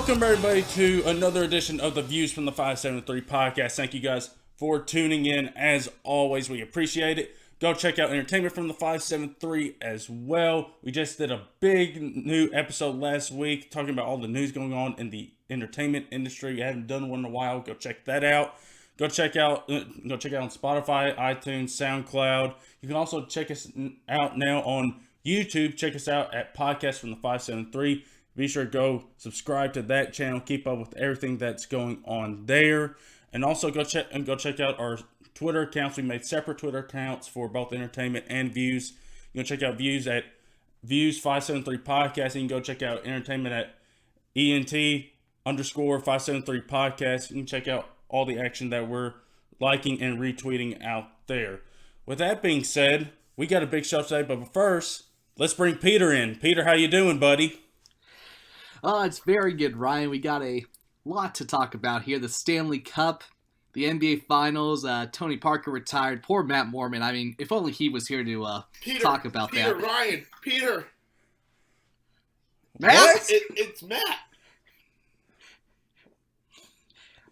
Welcome, everybody, to another edition of the Views from the 573 podcast. Thank you guys for tuning in. As always, we appreciate it. Go check out Entertainment from the 573 as well. We just did a big new episode last week talking about all the news going on in the entertainment industry. We haven't done one in a while. Go check that out. Go check out on Spotify, iTunes, SoundCloud. You can also check us out now on YouTube. Check us out at Podcast from the 573. Be sure to go subscribe to that channel. Keep up with everything that's going on there. And also go check out our Twitter accounts. We made separate Twitter accounts for both entertainment and views. You can check out views at Views573 Podcast. You can go check out entertainment at ENT_573 Podcast. You can check out all the action that we're liking and retweeting out there. With that being said, we got a big show today, but first, let's bring Peter in. Peter, how you doing, buddy? It's very good, Ryan. We got a lot to talk about here. The Stanley Cup, the NBA Finals, Tony Parker retired. Poor Matt Moorman. I mean, if only he was here to talk about that. Ryan, Peter. Matt? It's Matt.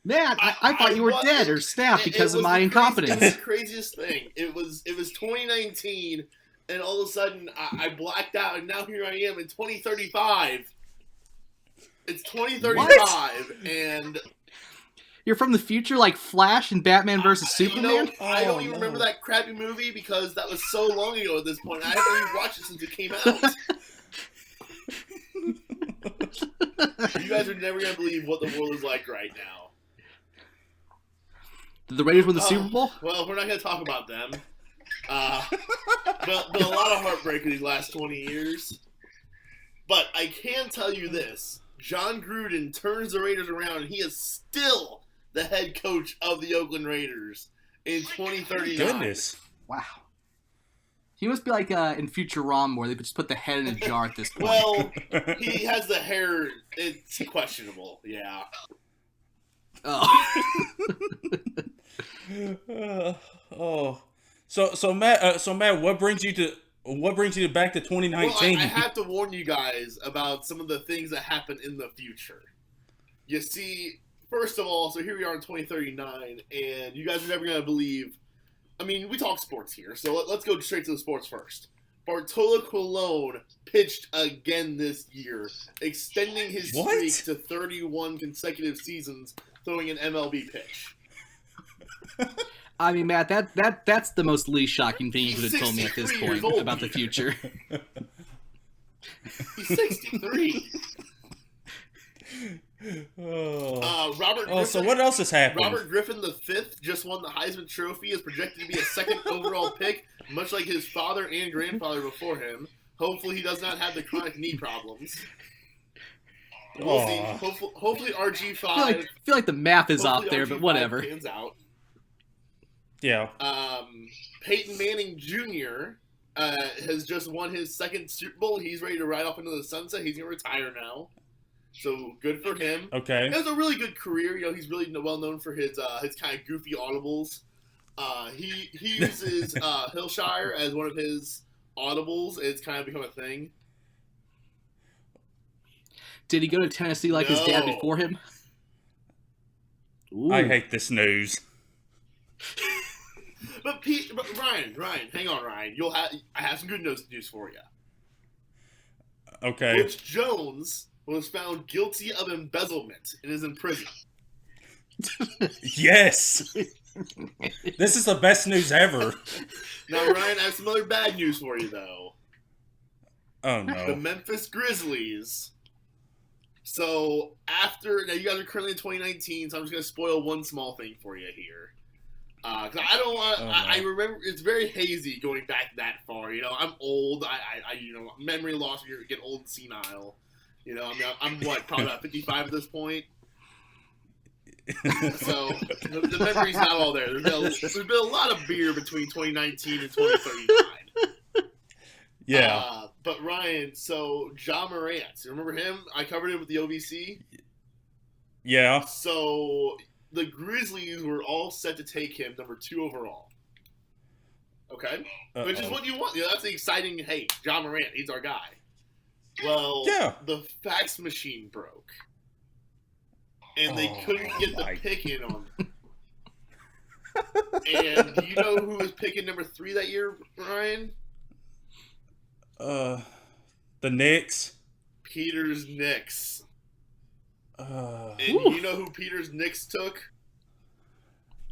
Matt, I thought you were dead or snapped because of my incompetence. It was the craziest thing. It was 2019, and all of a sudden I blacked out, and now here I am in 2035. It's 2035, what? And you're from the future, like Flash and Batman versus Superman? I don't even remember that crappy movie because that was so long ago at this point. I haven't even watched it since it came out. You guys are never going to believe what the world is like right now. Did the Raiders win the Super Bowl? Well, we're not going to talk about them. But a lot of heartbreak in these last 20 years. But I can tell you this. John Gruden turns the Raiders around, and he is still the head coach of the Oakland Raiders in 2039. Goodness. Wow. He must be like in Futurama, where they just put the head in a jar at this point. Well, he has the hair. It's questionable, yeah. Oh. So Matt, what brings you back to 2019? Well, I have to warn you guys about some of the things that happen in the future. You see, first of all, so here we are in 2039, and you guys are never going to believe. I mean, we talk sports here, so let's go straight to the sports first. Bartolo Colon pitched again this year, extending his streak to 31 consecutive seasons, throwing an MLB pitch. I mean, Matt, that's the most least shocking thing you could have told me at this point about the future. He's 63. So what else has happened? Robert Griffin V just won the Heisman Trophy, is projected to be a second overall pick, much like his father and grandfather before him. Hopefully he does not have the chronic knee problems. We'll see. Hopefully RG5... I feel like the math is off there, but whatever. Pans out. Yeah. Peyton Manning Jr. Has just won his second Super Bowl. He's ready to ride off into the sunset. He's going to retire now. So, good for him. Okay. He has a really good career. You know, he's really well known for his kind of goofy audibles. He uses Hillshire as one of his audibles. It's kind of become a thing. Did he go to Tennessee like his dad before him? Ooh. I hate this news. But Ryan, hang on, Ryan. I have some good news for you. Okay. Butch Jones was found guilty of embezzlement and is in prison. Yes. This is the best news ever. Now, Ryan, I have some other bad news for you, though. Oh, no. The Memphis Grizzlies. So, now you guys are currently in 2019, so I'm just going to spoil one small thing for you here. Because I don't want. I remember it's very hazy going back that far. You know, I'm old. I memory loss. You get old and senile. You know, I mean, I'm what, probably about 55 at this point. So the memory's not all there. There's been a lot of beer between 2019 and 2039. Yeah. But Ryan, so Ja Morant, remember him? I covered him with the OVC. Yeah. So the Grizzlies were all set to take him number 2 overall. Okay? Uh-oh. Which is what you want. You know, that's the exciting, hey, Ja Morant, he's our guy. Well, yeah. The fax machine broke. and they couldn't get the pick in on them. And do you know who was picking number 3 that year, Ryan? The Knicks. Peter's Knicks. And Whew. you know who Peter's Knicks took?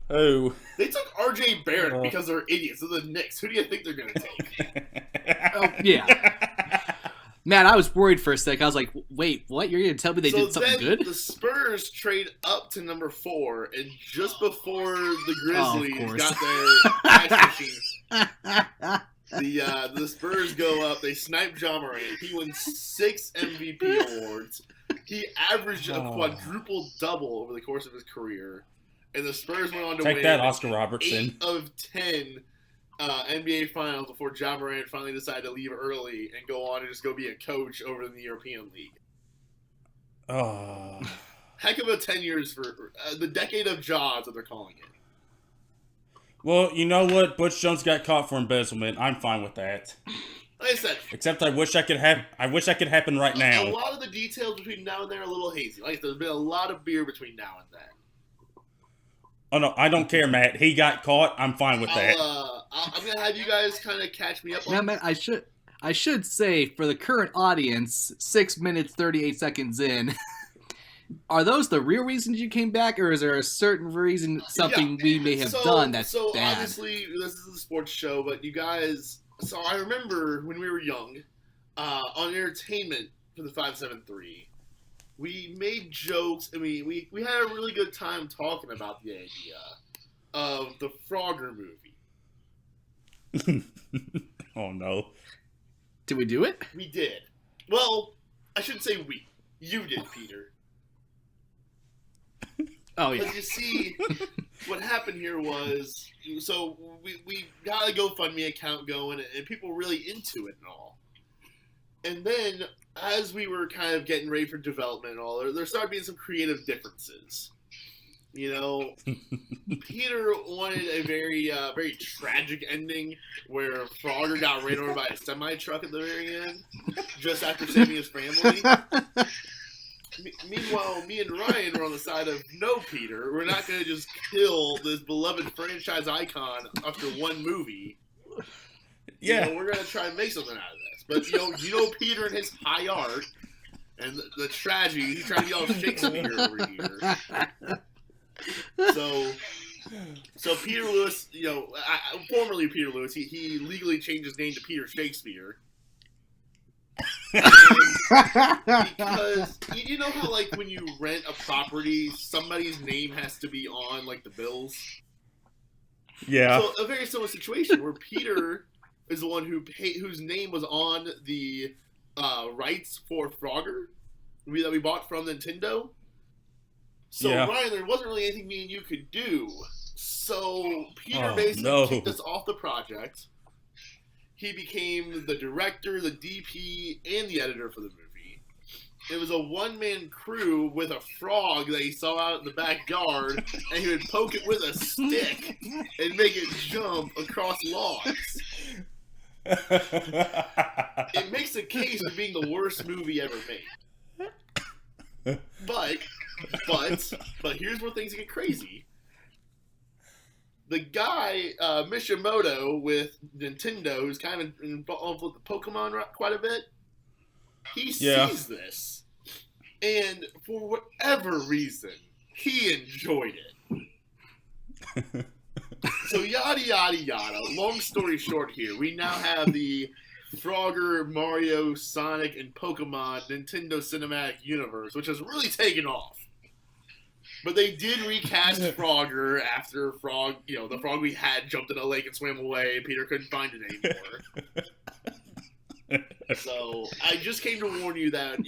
Who? They took R.J. Barrett because they're idiots. They're the Knicks. Who do you think they're going to take? Yeah. Man, I was worried for a sec. I was like, wait, what? You're going to tell me they did something good? The Spurs trade up to number 4, and just before the Grizzlies got their cash machine, the Spurs go up. They snipe Ja Morant. He wins 6 MVP awards. He averaged a quadruple double over the course of his career. And the Spurs went on to win Oscar Robertson. 8 of 10 NBA Finals before Ja Morant finally decided to leave early and go on and just go be a coach over in the European League. Heck of a 10 years for the decade of Ja, is what they're calling it. Well, you know what? Butch Jones got caught for embezzlement. I'm fine with that. Like I said, except I wish I could happen right now. A lot of the details between now and then are a little hazy. Like there's been a lot of beer between now and then. Oh no, I don't care, Matt. He got caught. I'm fine with that. I'm gonna have you guys kind of catch me up on. Now, Matt, I should say for the current audience, 6 minutes 38 seconds in. Are those the real reasons you came back, or is there a certain reason, something we may have done that's bad? Obviously, this is a sports show, but you guys. So I remember when we were young, on entertainment for the 573, we made jokes, and we had a really good time talking about the idea of the Frogger movie. Oh no! Did we do it? We did. Well, I shouldn't say we. You did, Peter. Oh, yeah. Because you see, what happened here was, so we got a GoFundMe account going, and people were really into it and all. And then, as we were kind of getting ready for development and all, there started being some creative differences. You know, Peter wanted a very very tragic ending where Frogger got ran over by a semi-truck at the very end, just after saving his family. Meanwhile, me and Ryan were on the side of, no, Peter, we're not going to just kill this beloved franchise icon after one movie. Yeah. You know, we're going to try and make something out of this. But, you know Peter and his high art and the tragedy, he's trying to yell Shakespeare over here. So Peter Lewis, you know, formerly Peter Lewis, he legally changed his name to Peter Shakespeare. Because you know how, like, when you rent a property, somebody's name has to be on, like, the bills? Yeah. So a very similar situation where Peter is the one whose name was on the rights for Frogger that we bought from Nintendo. So, yeah. Ryan, there wasn't really anything me and you could do. So Peter basically kicked us off the project. He became the director, the DP, and the editor for the movie. It was a one-man crew with a frog that he saw out in the backyard, and he would poke it with a stick and make it jump across logs. It makes a case for being the worst movie ever made. But here's where things get crazy. The guy, Mishimoto, with Nintendo, who's kind of involved with the Pokemon quite a bit, he sees this. And for whatever reason, he enjoyed it. So yada, yada, yada. Long story short here, we now have the Frogger, Mario, Sonic, and Pokemon Nintendo Cinematic Universe, which has really taken off. But they did recast Frogger after the frog we had jumped in a lake and swam away, and Peter couldn't find it anymore. So I just came to warn you that,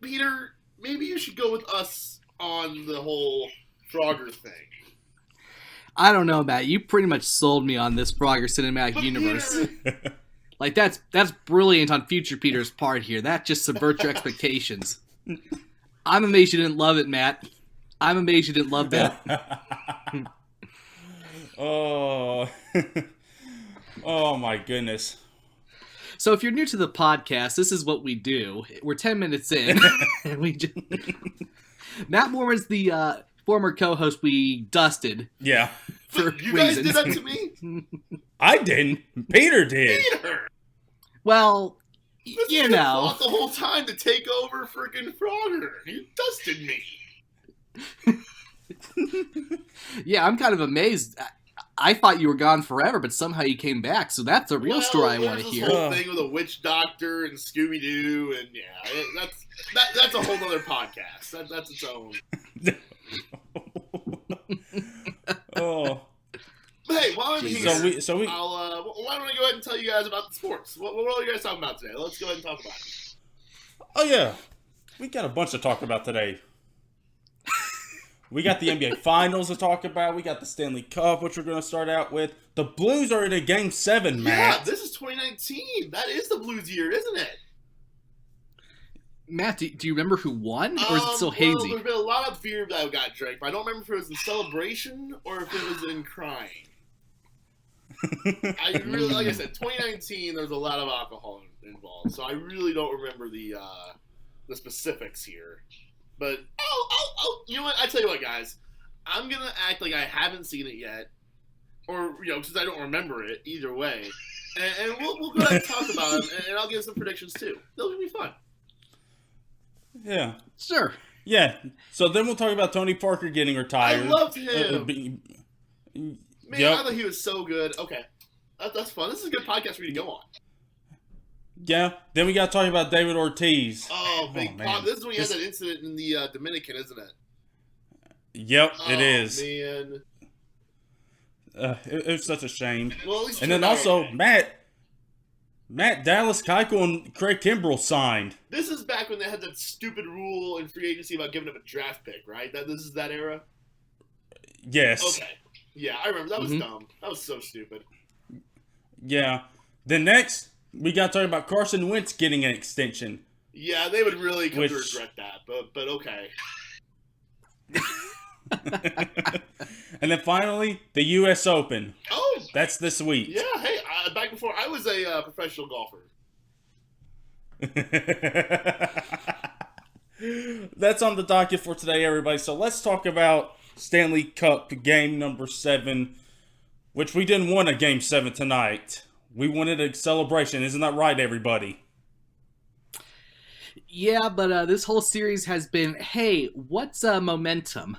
Peter, maybe you should go with us on the whole Frogger thing. I don't know, Matt. You pretty much sold me on this Frogger Cinematic Universe. Peter... Like, that's brilliant on future Peter's part here. That just subverts your expectations. I'm amazed you didn't love it, Matt. I'm amazed you didn't love that. Oh my goodness. So if you're new to the podcast, this is what we do. We're 10 minutes in. And Matt Moore's the former co-host we dusted. Yeah. For you reasons. guys did that to me? I didn't. Peter did. Peter! Well, This you is your know. fault the whole time to take over freaking Frogger. You dusted me. Yeah, I'm kind of amazed. I thought you were gone forever, but somehow you came back. So that's a real story I want to There's hear. this whole thing with a witch doctor and Scooby Doo, and yeah, that's a whole other podcast. That's its own. Oh. But hey, while I'm here, So we. why don't I go ahead and tell you guys about the sports? What are you guys talking about today? Let's go ahead and talk about it. Oh yeah, we got a bunch to talk about today. We got the NBA Finals to talk about. We got the Stanley Cup, which we're going to start out with. The Blues are in a Game 7, Matt. Yeah, this is 2019. That is the Blues year, isn't it? Matt, do you remember who won? Or is it still hazy? Well, there's been a lot of beer that got drank, but I don't remember if it was in celebration or if it was in crying. I really, like I said, 2019. There's a lot of alcohol involved, so I really don't remember the specifics here. But you know what? I tell you what, guys, I'm gonna act like I haven't seen it yet, or since I don't remember it either way, and we'll go ahead and talk about it, and I'll give some predictions too. Those will be fun. Yeah. Sure. Yeah. So then we'll talk about Tony Parker getting retired. I loved him. Man, Yep. I thought he was so good. Okay, that's fun. This is a good podcast for you to go on. Yeah. Then we got to talk about David Ortiz. Oh, big man. pop. This is when he had that incident in the Dominican, isn't it? Yep, it is. Man. It was such a shame. Well, at least And then also, Matt Dallas Keuchel and Craig Kimbrel signed. This is back when they had that stupid rule in free agency about giving up a draft pick, right? This is that era? Yes. Okay. Yeah, I remember. That was dumb. That was so stupid. Yeah. Then next, we got to talk about Carson Wentz getting an extension. Yeah, they would really come to regret that, but okay. And then finally, the U.S. Open. Oh! That's this week. Yeah, hey, back before I was a professional golfer. That's on the docket for today, everybody. So let's talk about Stanley Cup game number 7, which we didn't win a game 7 tonight. We wanted a celebration. Isn't that right, everybody? Yeah, but this whole series has been, hey, what's momentum?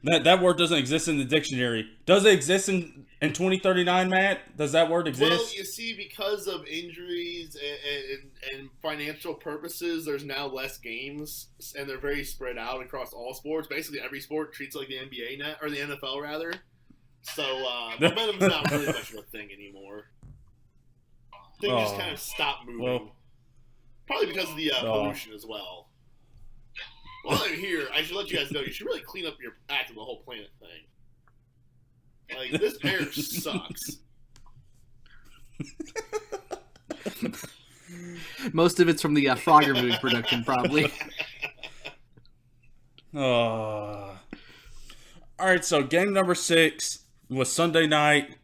That word doesn't exist in the dictionary. Does it exist in 2039, Matt? Does that word exist? Well, you see, because of injuries and financial purposes, there's now less games, and they're very spread out across all sports. Basically, every sport treats like the NBA net, or the NFL rather. So momentum's not really much of a thing anymore. Things just kind of stop moving. Well, probably because of the pollution as well. While I'm here, I should let you guys know, you should really clean up your act of the whole planet thing. Like, this air sucks. Most of it's from the Frogger movie production, probably. All right, so game number 6 was Sunday night.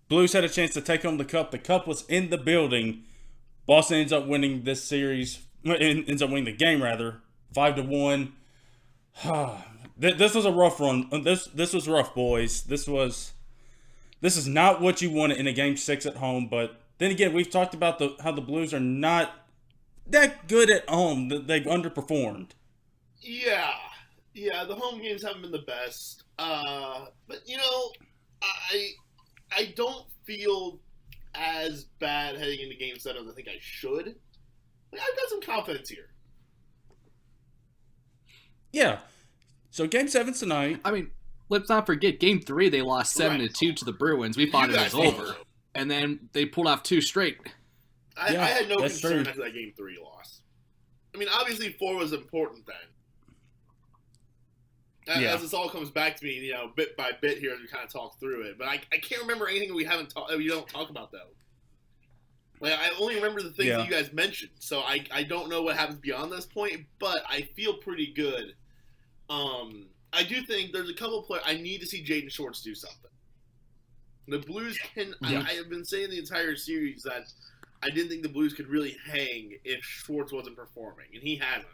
Blues had a chance to take home the cup. The cup was in the building. Boston ends up winning this series. Ends up winning the game, rather. 5-1. This was a rough run. This was rough, boys. This is not what you wanted in a game 6 at home. But then again, we've talked about how the Blues are not that good at home. They've underperformed. Yeah, the home games haven't been the best. But I don't feel as bad heading into Game 7 as I think I should. Like, I've got some confidence here. Yeah. So Game 7's tonight. I mean, let's not forget, Game 3 they lost 7-2 to the Bruins. We thought it was over. And then they pulled off 2 straight. I had no concern after that Game 3 loss. I mean, obviously 4 was important then. As this all comes back to me, bit by bit here as we kind of talk through it. But I can't remember anything we don't talk about, though. Like, I only remember the things that you guys mentioned. So I don't know what happens beyond this point, but I feel pretty good. I do think there's a couple of players. I need to see Jaden Schwartz do something. The Blues can... Yeah. I have been saying the entire series that I didn't think the Blues could really hang if Schwartz wasn't performing, and he hasn't.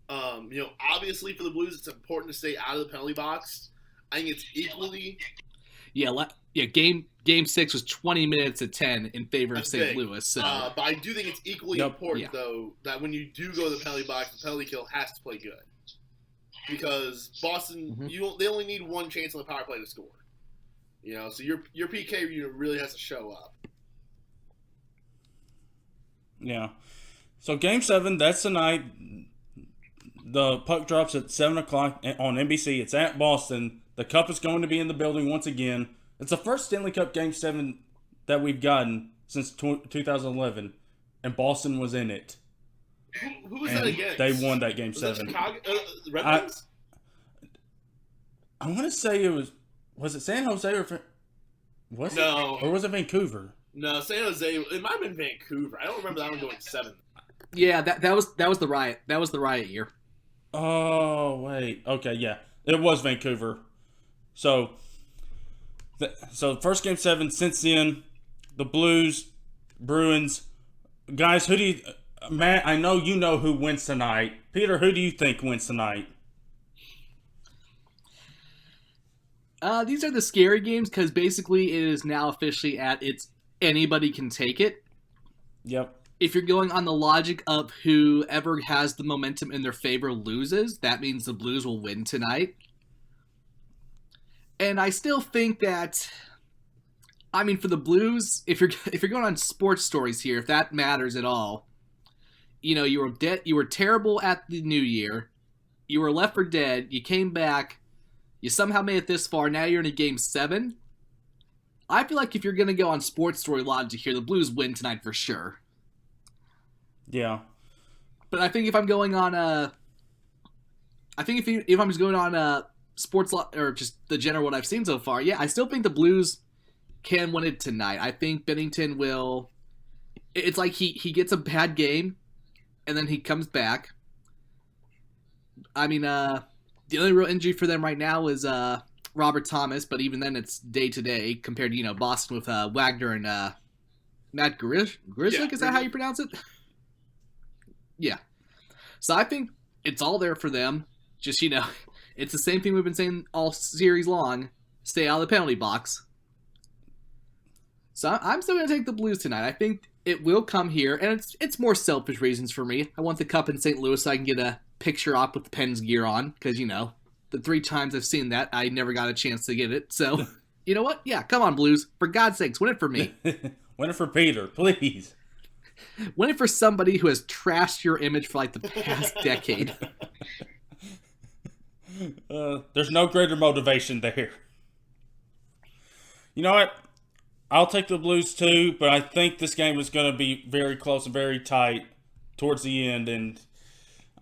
Obviously for the Blues, it's important to stay out of the penalty box. I think it's equally. Game 6 was 20 minutes to 10 in favor of St. big. Louis. So. But I do think it's equally important, though, that when you do go to the penalty box, the penalty kill has to play good. Because Boston, they only need one chance on the power play to score. So your PK unit really has to show up. Yeah. So Game 7, that's tonight. The puck drops at 7 o'clock on NBC. It's at Boston. The Cup is going to be in the building once again. It's the first Stanley Cup Game 7 that we've gotten since 2011, and Boston was in it. Who was that against? They won that Game 7. Chicago, Red Wings? I want to say it was it San Jose or or was it Vancouver? No, San Jose. It might have been Vancouver. I don't remember that one going 7. Yeah, that was the riot. That was the riot year. Oh wait, okay, yeah, it was Vancouver. So first Game 7 since then, the Blues-Bruins guys. Who do you, Matt? I know you know who wins tonight. Peter, who do you think wins tonight? These are the scary games because basically it is now officially it's anybody can take it. Yep. If you're going on the logic of whoever has the momentum in their favor loses, that means the Blues will win tonight. And I still think that, for the Blues, if you're going on sports stories here, if that matters at all, you were terrible at the New Year, you were left for dead, you came back, you somehow made it this far, now you're in a Game 7. I feel like if you're going to go on sports story logic here, the Blues win tonight for sure. Yeah. But I think if I'm going on if I'm just going on sports or just the general what I've seen so far, I still think the Blues can win it tonight. I think Bennington will. It's like he gets a bad game, and then he comes back. The only real injury for them right now is Robert Thomas, but even then it's day to day compared to Boston with Wagner and Matt Grishik. Is that how you pronounce it? Yeah. So I think it's all there for them. Just it's the same thing we've been saying all series long. Stay out of the penalty box. So I'm still going to take the Blues tonight. I think it will come here, and it's more selfish reasons for me. I want the Cup in St. Louis so I can get a picture op with the Pens gear on, because, the 3 times I've seen that, I never got a chance to get it. So, you know what? Yeah, come on, Blues. For God's sakes, win it for me. Win it for Peter, please. Win it for somebody who has trashed your image for, the past decade. There's no greater motivation there. You know what? I'll take the Blues too, but I think this game is going to be very close and very tight towards the end, and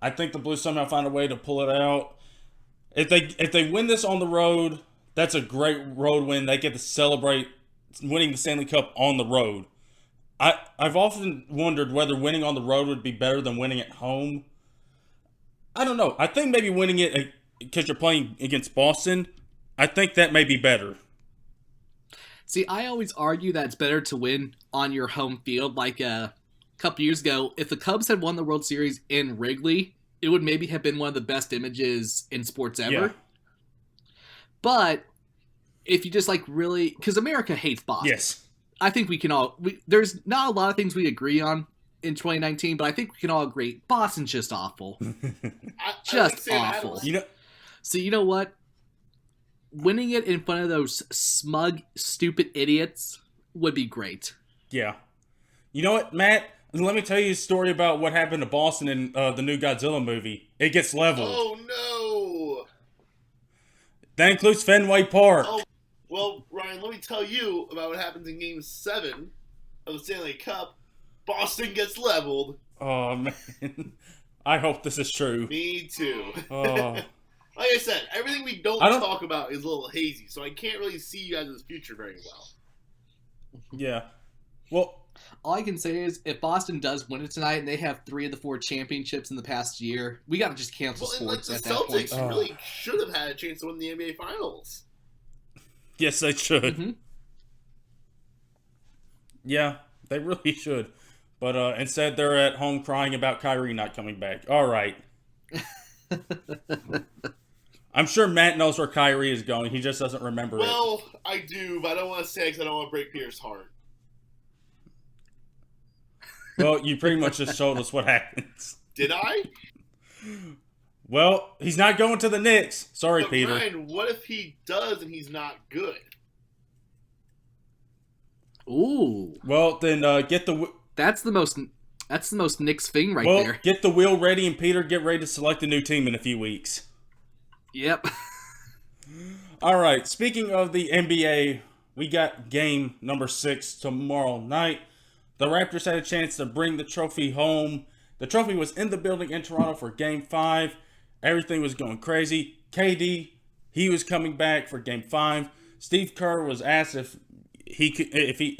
I think the Blues somehow find a way to pull it out. If they win this on the road, that's a great road win. They get to celebrate winning the Stanley Cup on the road. I've often wondered whether winning on the road would be better than winning at home. I don't know. I think maybe winning it because you're playing against Boston, I think that may be better. See, I always argue that it's better to win on your home field. Like a couple years ago, if the Cubs had won the World Series in Wrigley, it would maybe have been one of the best images in sports ever. Yeah. But if you just really... Because America hates Boston. Yes. I think we can all... There's not a lot of things we agree on in 2019, but I think we can all agree Boston's just awful. Just awful. So you know what? Winning it in front of those smug, stupid idiots would be great. Yeah. You know what, Matt? Let me tell you a story about what happened to Boston in the new Godzilla movie. It gets leveled. Oh, no. That includes Fenway Park. Oh, well, Ryan, let me tell you about what happens in Game 7 of the Stanley Cup. Boston gets leveled. Oh, man. I hope this is true. Me too. Oh. Like I said, everything we don't talk about is a little hazy, so I can't really see you guys' future very well. Yeah. Well, all I can say is if Boston does win it tonight and they have 3 of the 4 championships in the past year, we got to just cancel sports at that point. The Celtics really should have had a chance to win the NBA Finals. Yes, they should. Mm-hmm. Yeah, they really should. But instead, they're at home crying about Kyrie not coming back. All right. I'm sure Matt knows where Kyrie is going. He just doesn't remember it. Well, I do, but I don't want to say it because I don't want to break Peter's heart. Well, you pretty much just showed us what happens. Did I? Well, he's not going to the Knicks. Sorry, But Peter. Ryan, what if he does and he's not good? Ooh. Well, then get the That's the most Knicks thing right well there. get the wheel ready, and Peter, get ready to select a new team in a few weeks. Yep. All right. Speaking of the NBA, we got game number 6 tomorrow night. The Raptors had a chance to bring the trophy home. The trophy was in the building in Toronto for Game 5. Everything was going crazy. KD, he was coming back for Game 5. Steve Kerr was asked if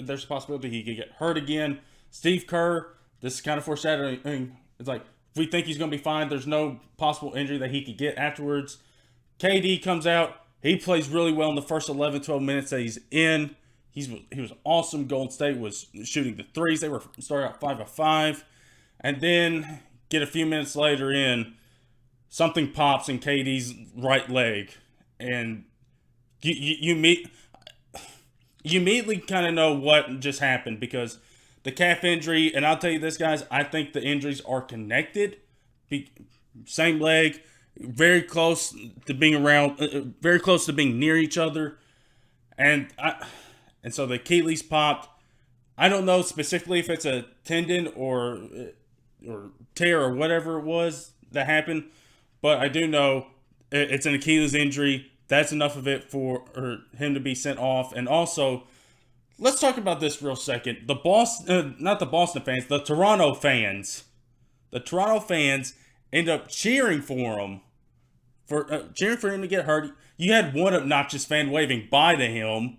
there's a possibility he could get hurt again. Steve Kerr, this is kind of foreshadowing. It's like, if we think he's going to be fine, there's no possible injury that he could get afterwards. KD comes out. He plays really well in the first 11, 12 minutes that he's in. He was awesome. Golden State was shooting the threes. They were starting out 5 of 5. And then, get a few minutes later in, something pops in KD's right leg. And you immediately kind of know what just happened, because the calf injury, and I'll tell you this, guys, I think the injuries are connected. Same leg, very close to being near each other. And so the Achilles popped. I don't know specifically if it's a tendon or tear or whatever it was that happened, but I do know it's an Achilles injury. That's enough of it for him to be sent off. And also, let's talk about this real second. The Toronto fans. The Toronto fans end up cheering for him to get hurt. You had one obnoxious fan waving bye to him,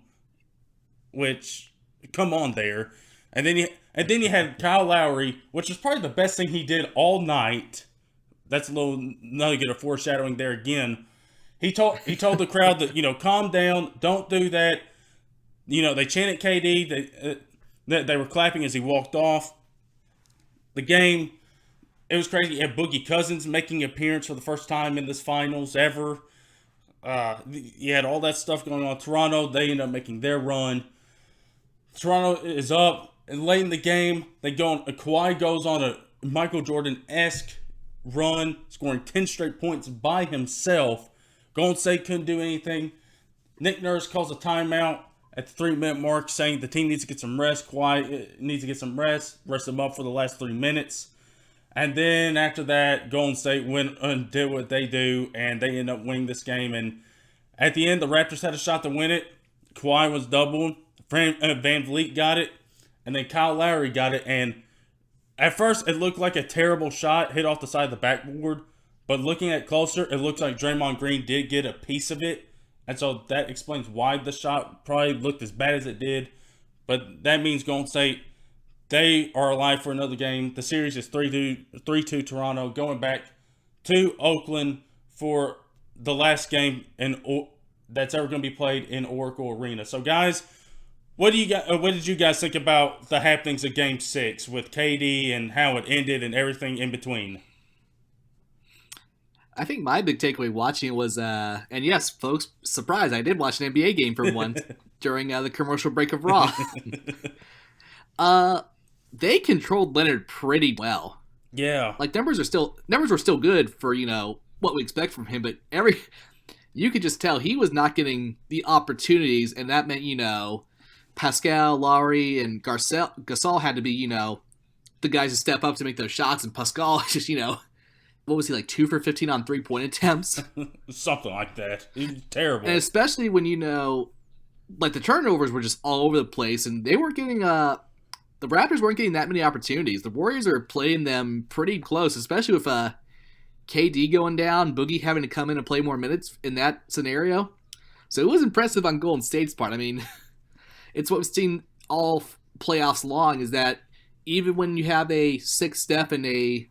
which, come on there. And then you had Kyle Lowry, which is probably the best thing he did all night. That's another get a foreshadowing there again. He told the crowd that, calm down, don't do that. They chanted KD. They were clapping as he walked off. The game, it was crazy. You had Boogie Cousins making an appearance for the first time in this finals ever. You had all that stuff going on. Toronto, they end up making their run. Toronto is up, and late in the game, Kawhi goes on a Michael Jordan-esque run, scoring 10 straight points by himself. Golden State couldn't do anything. Nick Nurse calls a timeout at the 3-minute mark, saying the team needs to get some rest. Kawhi needs to get some rest him up for the last 3 minutes. And then after that, Golden State went and did what they do, and they end up winning this game. And at the end, the Raptors had a shot to win it. Kawhi was doubled. Van Vliet got it, and then Kyle Lowry got it. And at first, it looked like a terrible shot hit off the side of the backboard. But looking at it closer, it looks like Draymond Green did get a piece of it. And so that explains why the shot probably looked as bad as it did. But that means Golden State, they are alive for another game. The series is 3-2 Toronto, going back to Oakland for the last game that's ever going to be played in Oracle Arena. So, guys, what did you guys think about the happenings of Game 6 with KD and how it ended and everything in between? I think my big takeaway watching it was, and yes, folks, surprise, I did watch an NBA game for once during the commercial break of Raw. They controlled Leonard pretty well. Yeah. Like, numbers were still good for, what we expect from him, but you could just tell he was not getting the opportunities, and that meant, Pascal, Lowry, and Gasol had to be, the guys to step up to make those shots, and Pascal just, what was he, like 2 for 15 on 3-point attempts? Something like that. He's terrible. And especially when the turnovers were just all over the place, and they weren't getting the Raptors weren't getting that many opportunities. The Warriors are playing them pretty close, especially with KD going down, Boogie having to come in and play more minutes in that scenario. So it was impressive on Golden State's part. I mean, it's what we've seen all playoffs long, is that even when you have a 6 Steph and a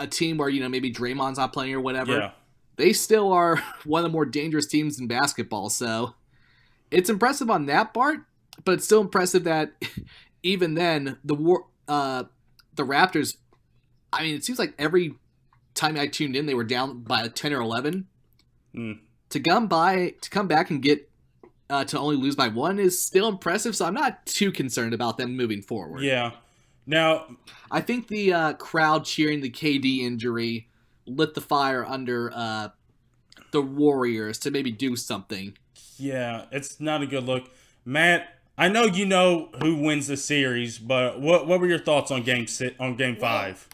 team where, maybe Draymond's not playing or whatever, yeah, they still are one of the more dangerous teams in basketball. So it's impressive on that part, but it's still impressive that even then, the Raptors, I mean, it seems like every time I tuned in, they were down by 10 or 11. Mm. To come back and get to only lose by 1 is still impressive, so I'm not too concerned about them moving forward. Yeah. Now, I think the crowd cheering the KD injury lit the fire under the Warriors to maybe do something. yeah, it's not a good look. Matt, I know you know who wins the series, but what were your thoughts on Game 5?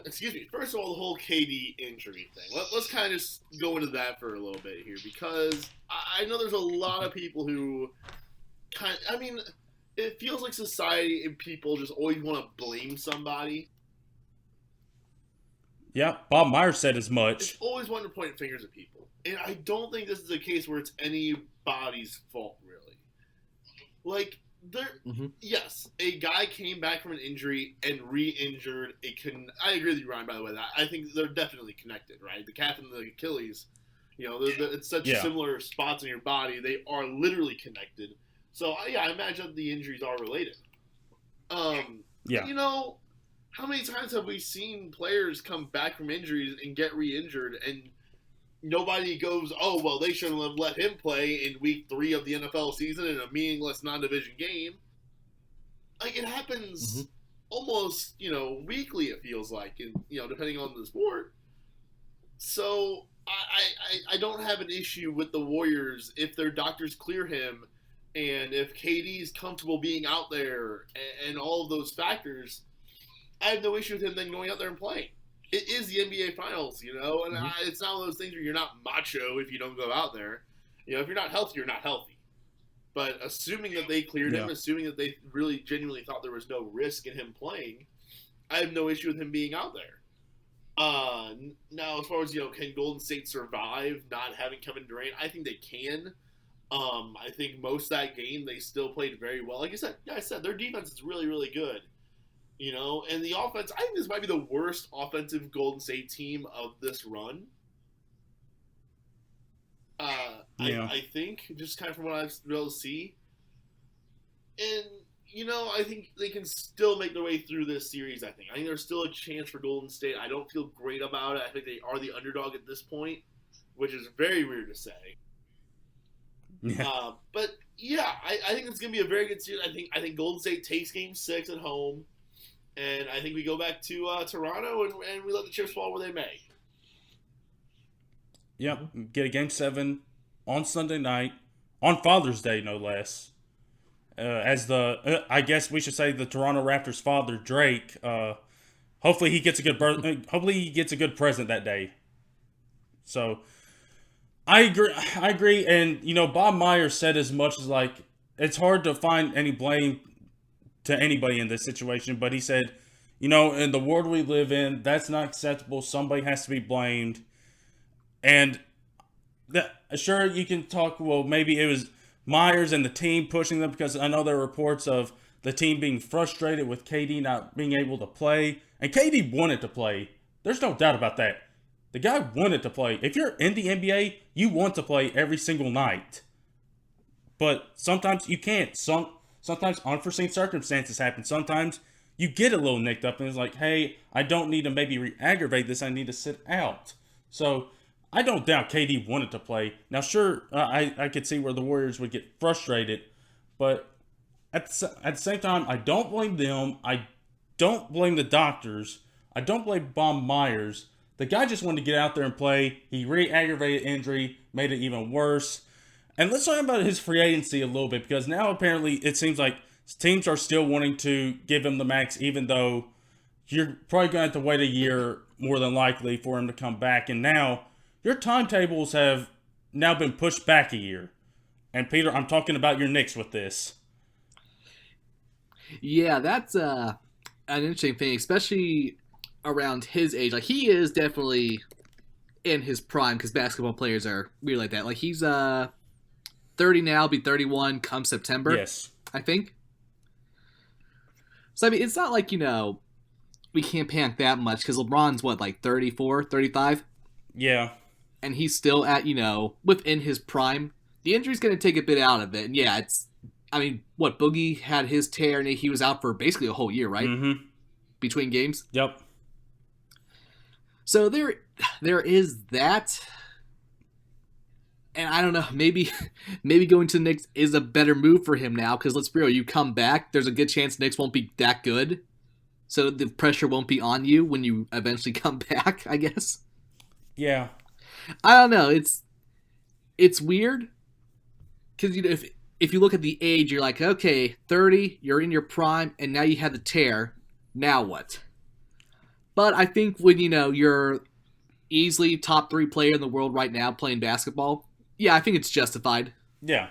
Excuse me. First of all, the whole KD injury thing. Let's kind of just go into that for a little bit here, because I know there's a lot of people who it feels like society and people just always want to blame somebody. Yeah, Bob Myers said as much. It's always wanting to point fingers at people. And I don't think this is a case where it's anybody's fault, really. Like, yes, a guy came back from an injury and re-injured I agree with you, Ryan, by the way. I think they're definitely connected, right? The calf and the Achilles, it's such similar spots in your body. They are literally connected. So, yeah, I imagine the injuries are related. How many times have we seen players come back from injuries and get re-injured, and nobody goes, oh, well, they shouldn't have let him play in week 3 of the NFL season in a meaningless non-division game. Like, it happens almost, weekly, it feels like, and, depending on the sport. So, I don't have an issue with the Warriors if their doctors clear him, and if KD's comfortable being out there, and all of those factors. I have no issue with him then going out there and playing. It is the NBA Finals, and it's not one of those things where you're not macho if you don't go out there. If you're not healthy, you're not healthy. But assuming that they cleared him, assuming that they really genuinely thought there was no risk in him playing, I have no issue with him being out there. Now, as far as, can Golden State survive not having Kevin Durant? I think they can. I think most of that game they still played very well. Like I said, their defense is really, really good. And the offense, I think this might be the worst offensive Golden State team of this run. I think, just kind of from what I've been able to see. And, I think they can still make their way through this series, I think. I think there's still a chance for Golden State. I don't feel great about it. I think they are the underdog at this point, which is very weird to say. Yeah. But, yeah, I think it's going to be a very good series. I think Golden State takes Game 6 at home. And I think we go back to Toronto and we let the chips fall where they may. Yep. Get a Game 7 on Sunday night, on Father's Day, no less. I guess we should say the Toronto Raptors' father, Drake. Hopefully he gets a good present that day. So I agree. And Bob Myers said as much as it's hard to find any blame to anybody in this situation, but he said, in the world we live in, that's not acceptable. Somebody has to be blamed. And sure, you can talk, well, maybe it was Myers and the team pushing them, because I know there are reports of the team being frustrated with KD not being able to play. And KD wanted to play. There's no doubt about that. The guy wanted to play. If you're in the NBA, you want to play every single night. But sometimes you can't. Sometimes unforeseen circumstances happen. Sometimes you get a little nicked up and it's like, hey, I don't need to maybe re-aggravate this. I need to sit out. So I don't doubt KD wanted to play. Now, sure, I could see where the Warriors would get frustrated. But at the same time, I don't blame them. I don't blame the doctors. I don't blame Bob Myers. The guy just wanted to get out there and play. He re-aggravated injury, made it even worse. And let's talk about his free agency a little bit, because now apparently it seems like teams are still wanting to give him the max, even though you're probably going to have to wait a year more than likely for him to come back. And now your timetables have now been pushed back a year. And Peter, I'm talking about your Knicks with this. Yeah, that's an interesting thing, especially around his age. Like, he is definitely in his prime, because basketball players are weird like that. Like, he's 30 now, be 31 come September. Yes. I think. So, I mean, it's not like, we can't panic that much, because LeBron's, 34, 35? Yeah. And he's still at, within his prime. The injury's going to take a bit out of it. And, yeah, Boogie had his tear, and he was out for basically a whole year, right? Mm-hmm. Between games? Yep. So there is that. And I don't know, maybe going to the Knicks is a better move for him now, because let's be real, you come back, there's a good chance Knicks won't be that good. So the pressure won't be on you when you eventually come back, I guess. Yeah. I don't know. It's weird. Because if you look at the age, you're like, okay, 30, you're in your prime, and now you have the tear. Now what? But I think when, you're easily top 3 player in the world right now playing basketball, yeah, I think it's justified. Yeah.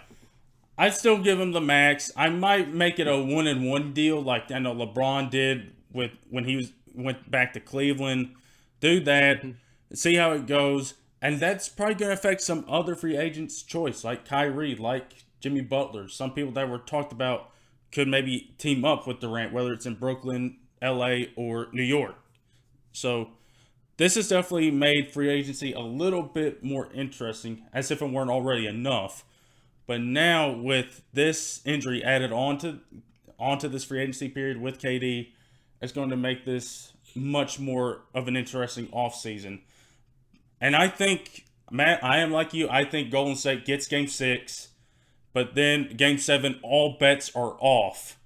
I'd still give him the max. I might make it a 1-and-1 deal like I know LeBron did when he went back to Cleveland. Do that. See how it goes. And that's probably going to affect some other free agents' choice, like Kyrie, like Jimmy Butler. Some people that were talked about could maybe team up with Durant, whether it's in Brooklyn, LA, or New York. So this has definitely made free agency a little bit more interesting, as if it weren't already enough. But now with this injury added onto this free agency period with KD, it's going to make this much more of an interesting offseason. And I think, Matt, I am like you. I think Golden State gets Game 6, but then Game 7, all bets are off.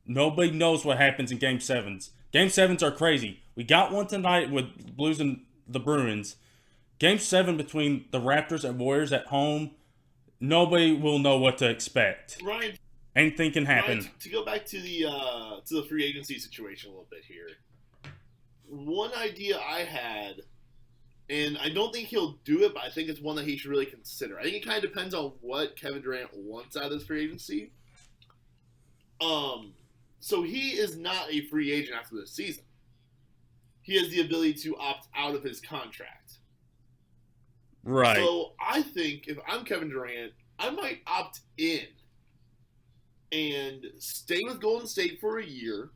Nobody knows what happens in Game 7s. Game 7s are crazy. We got one tonight with Blues and the Bruins. Game 7 between the Raptors and Warriors at home, nobody will know what to expect. Ryan, anything can happen. Ryan, to go back to the free agency situation a little bit here. One idea I had, and I don't think he'll do it, but I think it's one that he should really consider. I think it kind of depends on what Kevin Durant wants out of this free agency. So he is not a free agent after this season. He has the ability to opt out of his contract. Right. So I think if I'm Kevin Durant, I might opt in and stay with Golden State for a year,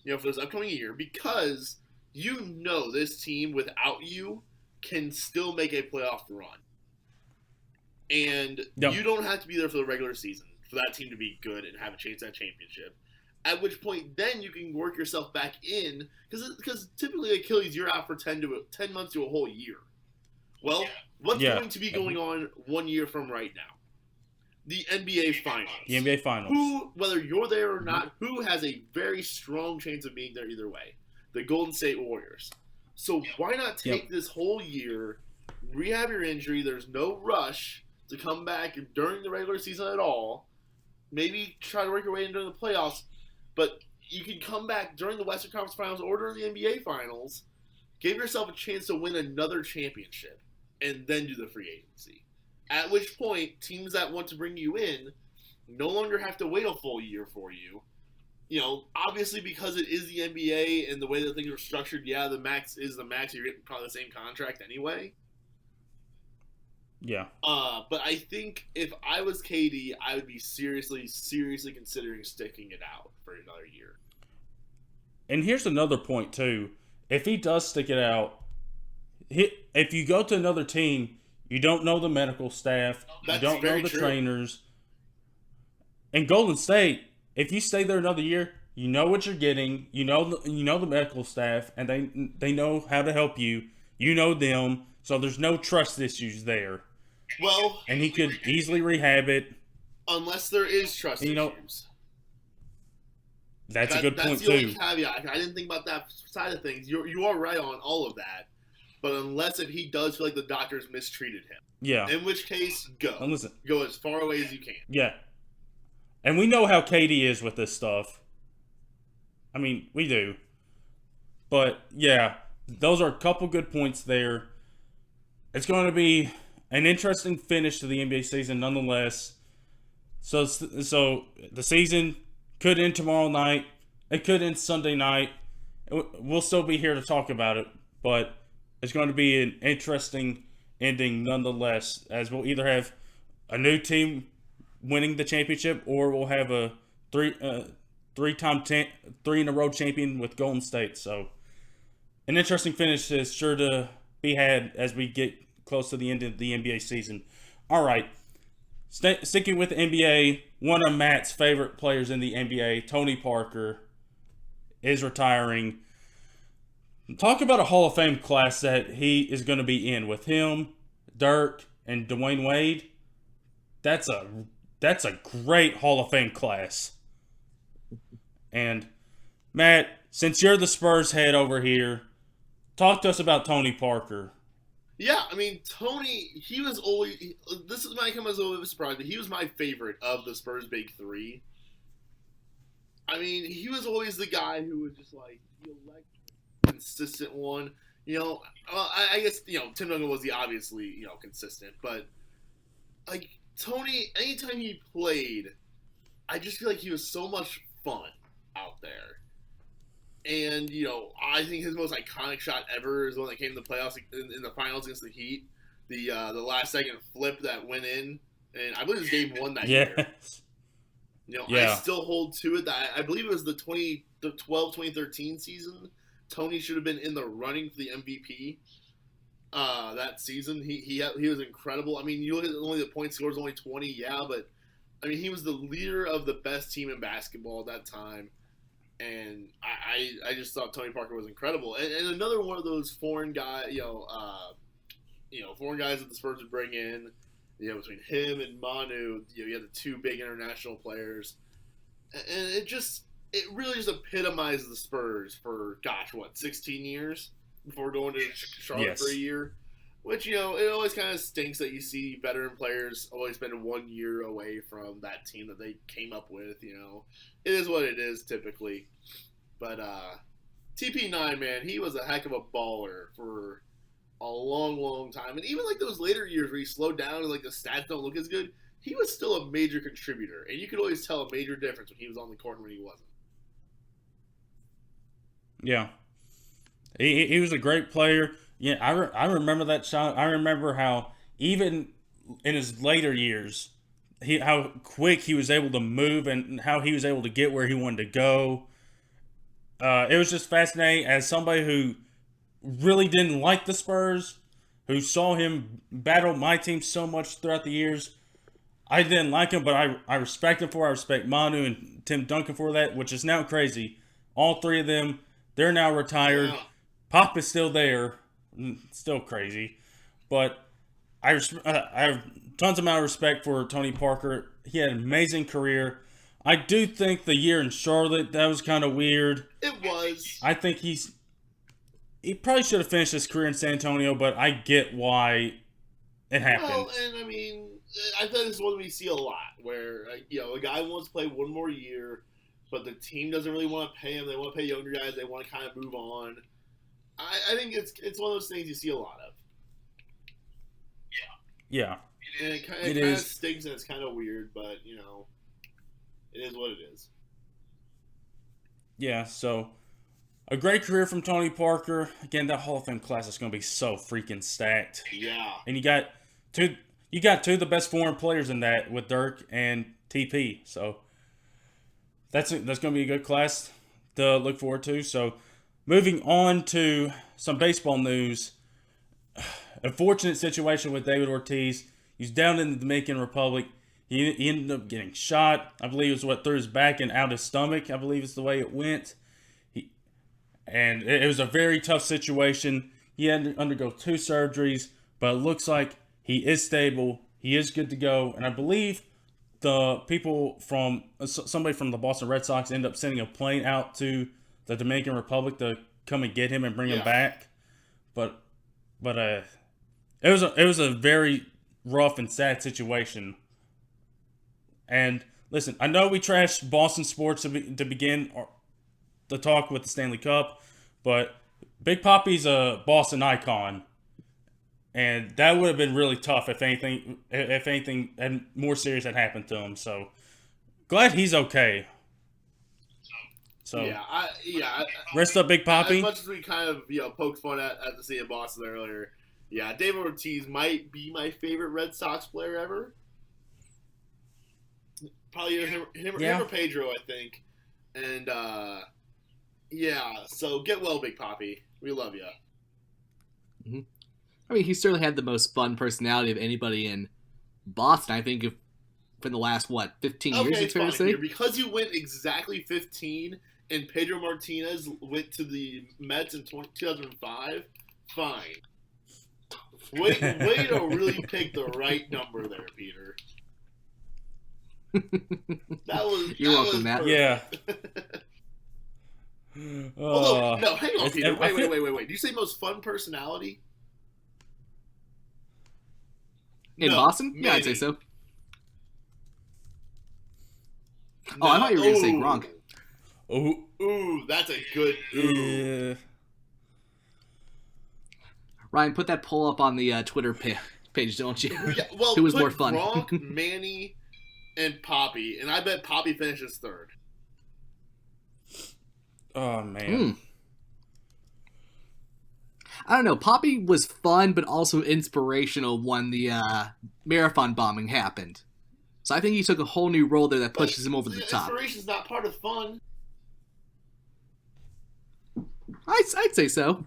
for this upcoming year, because this team without you can still make a playoff run. And you don't have to be there for the regular season for that team to be good and have a chance at a championship. At which point, then you can work yourself back in, because typically Achilles, you're out for 10 months to a whole year. Well, what's going to be going on 1 year from right now? The NBA Finals. The NBA Finals. Who, whether you're there or not, who has a very strong chance of being there either way? The Golden State Warriors. So why not take this whole year, rehab your injury, there's no rush to come back during the regular season at all, maybe try to work your way in during the playoffs, but you can come back during the Western Conference Finals or during the NBA Finals, give yourself a chance to win another championship, and then do the free agency. At which point, teams that want to bring you in no longer have to wait a full year for you. Obviously because it is the NBA and the way that things are structured, the max is the max. You're getting probably the same contract anyway. Yeah. But I think if I was KD, I would be seriously considering sticking it out for another year. And here's another point, too. If he does stick it out, if you go to another team, you don't know the medical staff, you don't know the trainers. In Golden State, if you stay there another year, you know what you're getting, you know the medical staff, and they know how to help you. You know them, so there's no trust issues there. Well, and he could easily rehab it. Unless there is trust issues. That's a good point, too. That's the only caveat. I didn't think about that side of things. You are right on all of that. But unless if he does feel like the doctors mistreated him. Yeah. In which case, go. And listen, go as far away as you can. Yeah. And we know how KD is with this stuff. I mean, we do. But, yeah, those are a couple good points there. It's going to be an interesting finish to the NBA season nonetheless. So the season could end tomorrow night. It could end Sunday night. We'll still be here to talk about it. But it's going to be an interesting ending nonetheless, as we'll either have a new team winning the championship, or we'll have a three in a row champion with Golden State. So an interesting finish is sure to be had as we get close to the end of the NBA season. All right, sticking with the NBA, one of Matt's favorite players in the NBA, Tony Parker, is retiring. Talk about a Hall of Fame class that he is going to be in with him, Dirk, and Dwayne Wade. That's a great Hall of Fame class. And Matt, since you're the Spurs head over here, talk to us about Tony Parker. Yeah, I mean, Tony, he was always, this is my comment as a little bit surprised, but he was my favorite of the Spurs Big Three. I mean, he was always the guy who would just, like, the consistent one. You know, I guess, you know, Tim Duncan was the obviously, you know, consistent, but, like, Tony, anytime he played, I just feel like he was so much fun out there. And, you know, I think his most iconic shot ever is the one that came in the playoffs in the finals against the Heat. The last second flip that went in. And I believe it was game one that year. You know, yeah. I still hold to it. That I believe it was the 2012-2013 season. Tony should have been in the running for the MVP that season. He was incredible. I mean, you look at only the point scores, only 20, yeah, but, I mean, he was the leader of the best team in basketball at that time. And I just thought Tony Parker was incredible. And another one of those foreign guys that the Spurs would bring in, you know, between him and Manu, you know, you had the two big international players. And it really just epitomizes the Spurs for, 16 years before going to Charlotte for a year. Which, you know, it always kind of stinks that you see veteran players always spend 1 year away from that team that they came up with, you know. It is what it is, typically. But TP9, man, he was a heck of a baller for a long, long time. And even, like, those later years where he slowed down and, like, the stats don't look as good, he was still a major contributor. And you could always tell a major difference when he was on the court and when he wasn't. Yeah. He was a great player. Yeah, I remember that shot. I remember how even in his later years, how quick he was able to move and how he was able to get where he wanted to go. It was just fascinating as somebody who really didn't like the Spurs, who saw him battle my team so much throughout the years. I didn't like him, but I respect him for it. I respect Manu and Tim Duncan for that, which is now crazy. All three of them, they're now retired. Yeah. Pop is still there. Still crazy, but I have tons amount of respect for Tony Parker. He had an amazing career. I do think the year in Charlotte, that was kind of weird. It was. I think he probably should have finished his career in San Antonio, but I get why it happened. Well, and I mean, I think this is what we see a lot, where you know, a guy wants to play one more year, but the team doesn't really want to pay him. They want to pay younger guys. They want to kind of move on. I think it's one of those things you see a lot of. Yeah. And it kind of stings and it's kind of weird, but, you know, it is what it is. Yeah, so a great career from Tony Parker. Again, that Hall of Fame class is going to be so freaking stacked. Yeah. And you got two of the best foreign players in that with Dirk and TP. So that's going to be a good class to look forward to. So moving on to some baseball news. A fortunate situation with David Ortiz. He's down in the Dominican Republic. He ended up getting shot. I believe it was through his back and out his stomach. I believe it's the way it went. It was a very tough situation. He had to undergo 2 surgeries, but it looks like he is stable. He is good to go. And I believe the people somebody from the Boston Red Sox ended up sending a plane out to the Dominican Republic to come and get him and bring him back. But it was a very rough and sad situation. And listen, I know we trashed Boston sports to begin the talk with the Stanley Cup, but Big Papi's a Boston icon, and that would have been really tough if anything and more serious had happened to him. So glad he's okay. So rest up, Big Papi. As much as we kind of poked fun at the city of Boston earlier, yeah, David Ortiz might be my favorite Red Sox player ever. Probably him or Pedro, I think. And so get well, Big Papi. We love you. Mm-hmm. I mean, he certainly had the most fun personality of anybody in Boston. I think for the last 15 years, it's fair to say. Because you went exactly 15 and Pedro Martinez went to the Mets in 2005, fine. Way to really pick the right number there, Peter. You're welcome, Matt. Yeah. Although, no, hang on, Peter. Wait. Do you say most fun personality? In Boston? Manny. Yeah, I'd say so. No. I thought you were going to say Gronk. Ooh, that's a good. Yeah. Ryan, put that poll up on the Twitter page, don't you? Yeah, well, Who was put more fun? Gronk, Manny, and Poppy, and I bet Poppy finishes third. Oh man. I don't know. Poppy was fun, but also inspirational when the marathon bombing happened. So I think he took a whole new role there that pushes him over the top. Inspiration's not part of fun. I'd say so.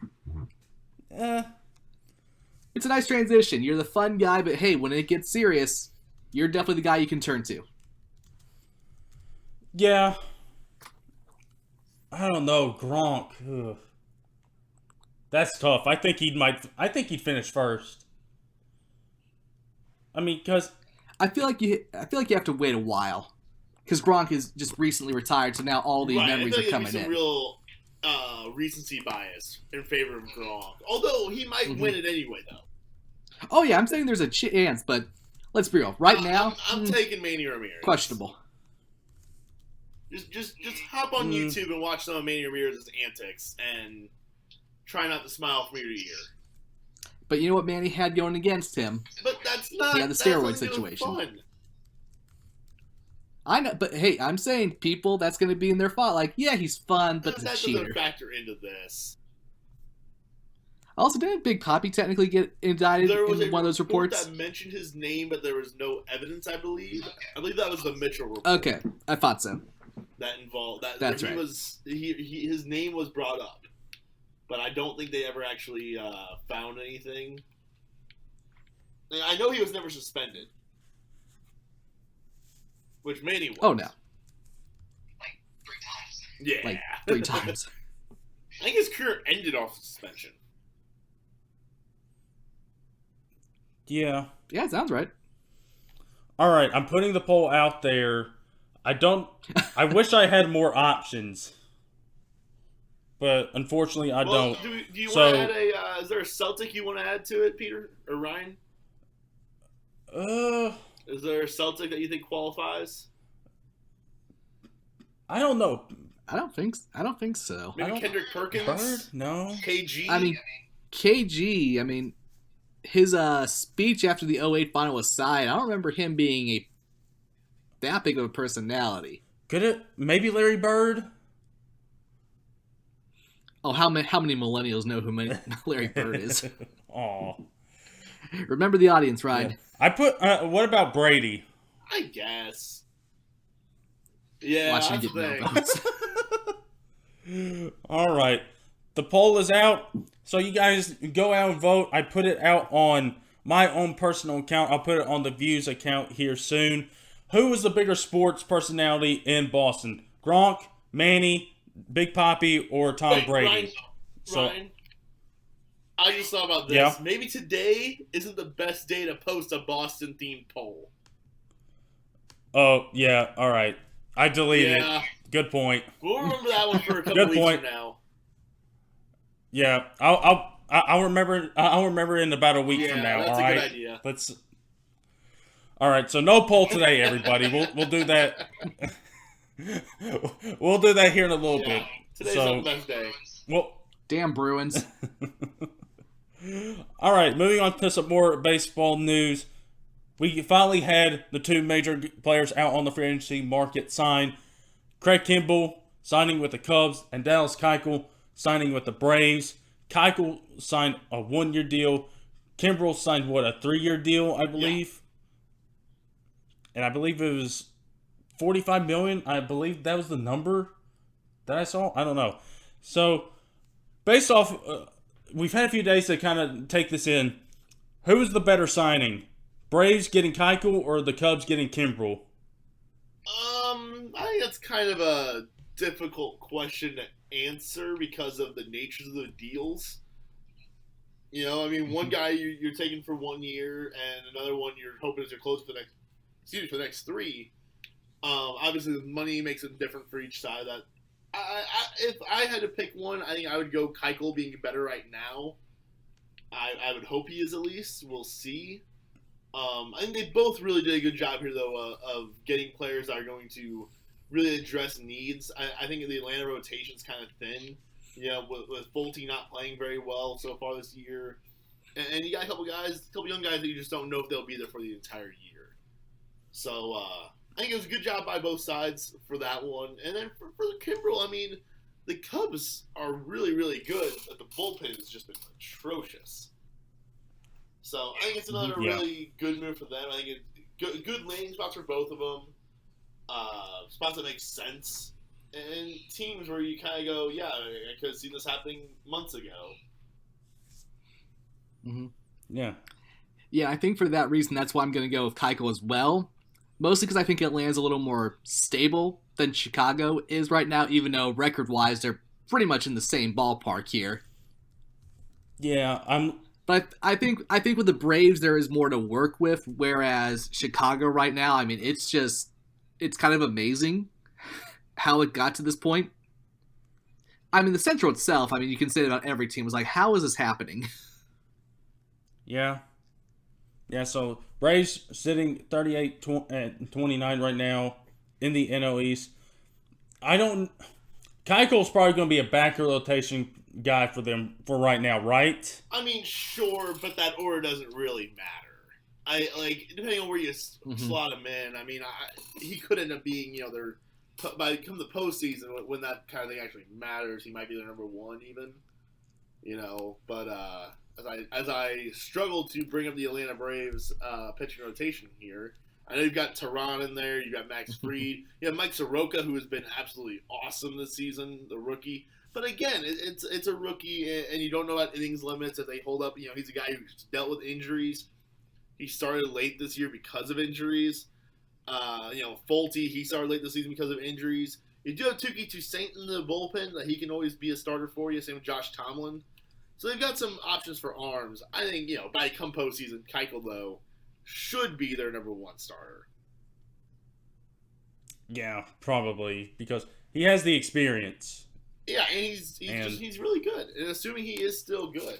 It's a nice transition. You're the fun guy, but hey, when it gets serious, you're definitely the guy you can turn to. Yeah. I don't know, Gronk. Ugh. That's tough. I think he'd finish first. I mean, because I feel like you have to wait a while, because Gronk is just recently retired, so now all the memories are coming in. Real recency bias in favor of Gronk. Although he might win it anyway, though. Oh yeah, I'm saying there's a chance, but let's be real. Right now, I'm taking Manny Ramirez. Questionable. Just hop on YouTube and watch some of Manny Ramirez's antics and try not to smile from ear to ear. But you know what Manny had going against him? But that's not. He had the steroid situation. Fun. I know, but hey, I'm saying people that's going to be in their fault. Like, yeah, he's fun, but that the cheater. doesn't factor into this. Also, didn't Big Poppy technically get indicted in one of those reports? That mentioned his name, but there was no evidence. I believe that was the Mitchell report. Okay, I thought so. That involved that. That's right. He His name was brought up, but I don't think they ever actually found anything. I know he was never suspended. Which Manny was. Oh, no. Like 3 times. Yeah. Like 3 times. I think his career ended off suspension. yeah. Yeah, sounds right. All right, I'm putting the poll out there. I wish I had more options, but unfortunately I don't. Do you want to add is there a Celtic you want to add to it, Peter or Ryan? Is there a Celtic that you think qualifies? I don't know. I don't think so. Maybe Kendrick Perkins? Bird? No. KG? I mean, KG, his speech after the 08 final aside, I don't remember him being that big of a personality. Could it? Maybe Larry Bird? Oh, how many millennials know who Larry Bird is? Aw. Remember the audience, Ryan. Yeah. I put. What about Brady? I guess. Yeah, Watch him that's get the no thing. votes. All right. The poll is out. So you guys go out and vote. I put it out on my own personal account. I'll put it on the Views account here soon. Who was the bigger sports personality in Boston? Gronk, Manny, Big Poppy, or Tom Brady? Ryan, I just thought about this. Yeah. Maybe today isn't the best day to post a Boston-themed poll. Oh, yeah. All right. I deleted it. Good point. We'll remember that one for a couple weeks from now. Yeah, I'll remember. I'll remember in about a week from now. That's all right. a good idea. All right. So no poll today, everybody. We'll do that. We'll do that here in a little bit. Today's not the best day. Well, Damn Bruins. All right. Moving on to some more baseball news. We finally had the 2 major players out on the free agency market sign. Craig Kimbrel signing with the Cubs and Dallas Keuchel signing with the Braves. Keuchel signed a 1-year deal. Kimbrel signed, a 3-year deal, I believe? Yeah. And I believe it was $45 million. I believe that was the number that I saw. I don't know. So, based off, we've had a few days to kind of take this in. Who was the better signing? Braves getting Keuchel or the Cubs getting Kimbrel? I think that's kind of a difficult question to answer because of the natures of the deals. You know, I mean, one guy you're taking for 1 year, and another one you're hoping is your close for the next 3. Obviously, the money makes it different for each side. That if I had to pick one, I think I would go Keuchel being better right now. I would hope he is at least. We'll see. I think they both really did a good job here, though, of getting players that are going to really address needs. I think the Atlanta rotation's kind of thin. You know, with Fulte not playing very well so far this year. And you got a couple young guys that you just don't know if they'll be there for the entire year. So, I think it was a good job by both sides for that one. And then for Kimbrel, I mean, the Cubs are really, really good, but the bullpen has just been atrocious. So, I think it's another really good move for them. I think it's good landing spots for both of them. Spots that make sense. And teams where you kind of go, yeah, I could have seen this happening months ago. Mm-hmm. Yeah. Yeah, I think for that reason, that's why I'm going to go with Keuchel as well. Mostly because I think Atlanta's a little more stable than Chicago is right now, even though record-wise, they're pretty much in the same ballpark here. Yeah, But I think with the Braves, there is more to work with, whereas Chicago right now, I mean, it's kind of amazing how it got to this point. I mean, the Central itself, I mean, you can say that about every team. Was like, how is this happening? Yeah. Yeah, so Braves sitting 38-29 right now in the NL East. Keuchel's probably going to be a backer rotation guy for them for right now, right? I mean, sure, but that order doesn't really matter. Depending on where you slot him in, I mean, he could end up being, you know, by come the postseason when that kind of thing actually matters, he might be their number 1 even, you know. But as I struggle to bring up the Atlanta Braves pitching rotation here, I know you've got Tehran in there, you've got Max Fried, you have Mike Soroka, who has been absolutely awesome this season, the rookie. But again, it's a rookie, and you don't know about innings limits if they hold up. You know, he's a guy who's dealt with injuries. He started late this year because of injuries. You know, Fulte, he started late this season because of injuries. You do have Touki Toussaint in the bullpen that he can always be a starter for you. Same with Josh Tomlin. So they've got some options for arms. I think, you know, by come postseason, Keuchel, though, should be their number 1 starter. Yeah, probably, because he has the experience. Yeah, and he's really good. And assuming he is still good.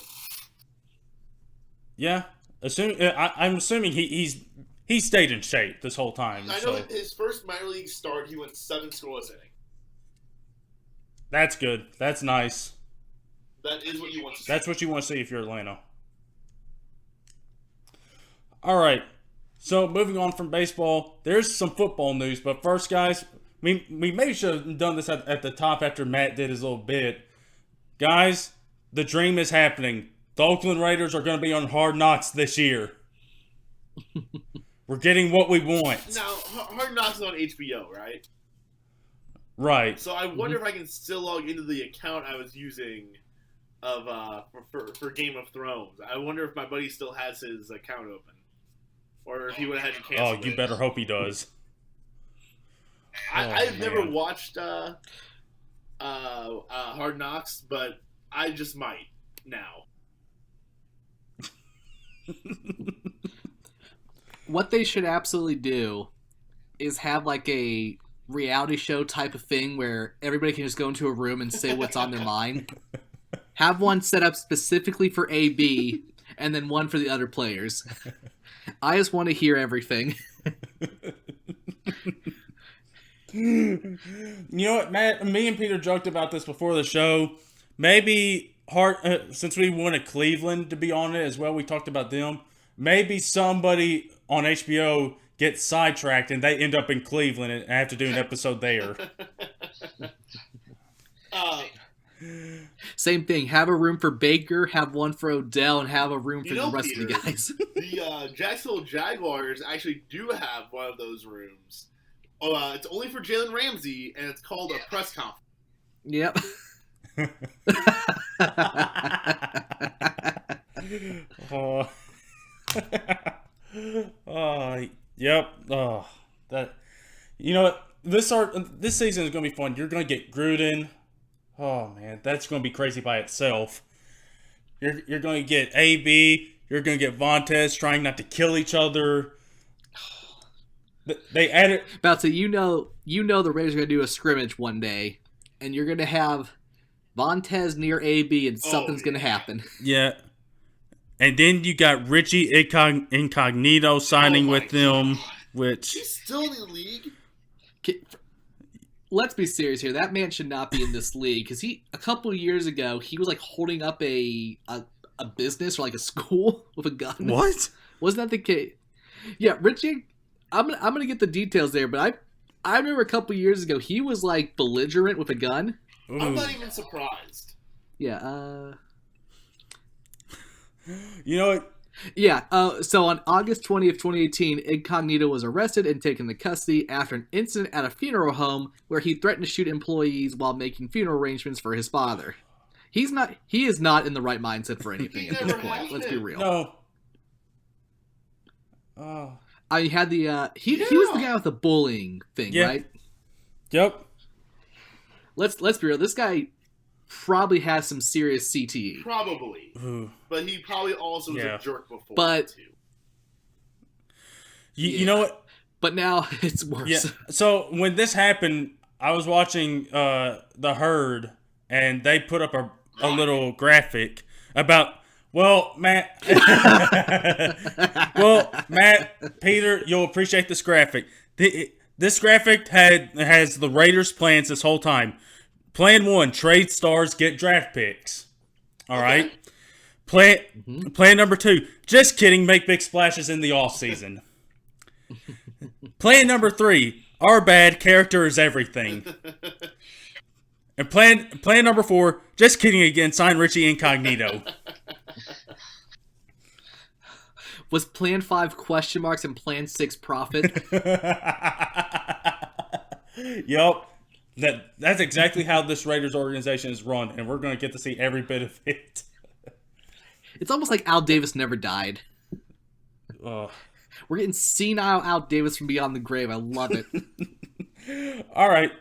Yeah, I'm assuming he stayed in shape this whole time. I know his first minor league start, he went 7 scoreless innings. That's good. That's nice. That is what you want to see. That's what you want to see if you're Atlanta. All right. So moving on from baseball, there's some football news. But first, guys, we maybe should have done this at the top after Matt did his little bit. Guys, the dream is happening. The Oakland Raiders are going to be on Hard Knocks this year. We're getting what we want. Now, Hard Knocks is on HBO, right? Right. So I wonder if I can still log into the account I was using for Game of Thrones. I wonder if my buddy still has his account open, or if he would have had to cancel. Oh, you better hope he does. I've never watched Hard Knocks, but I just might now. What they should absolutely do is have like a reality show type of thing where everybody can just go into a room and say what's on their mind. Have one set up specifically for AB and then one for the other players. I just want to hear everything. You know what, Matt? Me and Peter joked about this before the show. Maybe since we wanted Cleveland to be on it as well, we talked about them. Maybe somebody on HBO gets sidetracked and they end up in Cleveland and have to do an episode there. Same thing. Have a room for Baker, have one for Odell, and have a room for the rest Peter, of the guys. The Jacksonville Jaguars actually do have one of those rooms. It's only for Jalen Ramsey, and it's called a press conference. Yep. Yep. That. You know what? this season is going to be fun. You're going to get Gruden. Oh man, that's going to be crazy by itself. You're going to get AB. You're going to get Vontaze trying not to kill each other. They added about to the Raiders are going to do a scrimmage one day, and you're going to have Vontaze near AB, and something's going to happen. Yeah. And then you got Richie Incognito signing with them, which he's still in the league. Let's be serious here. That man should not be in this league because a couple of years ago he was like holding up a business or like a school with a gun. What? Wasn't that the case? Yeah, Richie. I'm gonna get the details there, but I remember a couple years ago he was like belligerent with a gun. Ooh. I'm not even surprised. Yeah. You know what? Yeah. So on August 20th, 2018, Incognito was arrested and taken into custody after an incident at a funeral home where he threatened to shoot employees while making funeral arrangements for his father. He is not in the right mindset for anything at this point. Let's be real. No. Oh. I had the he was the guy with the bullying thing, right? Yep. Let's be real. This guy probably has some serious CTE. Probably. Ooh. But he probably also was a jerk before. But too. You know what? But now it's worse. Yeah. So when this happened, I was watching The Herd, and they put up a little graphic about. Well, Matt, Peter, you'll appreciate this graphic. This graphic has the Raiders' plans this whole time. Plan 1, trade stars, get draft picks. All right. Plan number 2, just kidding, make big splashes in the offseason. Plan number 3, our bad, character is everything. And plan number 4, just kidding again, sign Richie Incognito. Was Plan 5 question marks and Plan 6 profit? Yup. That's exactly how this Raiders organization is run, and we're going to get to see every bit of it. It's almost like Al Davis never died. We're getting senile Al Davis from beyond the grave. I love it. All right.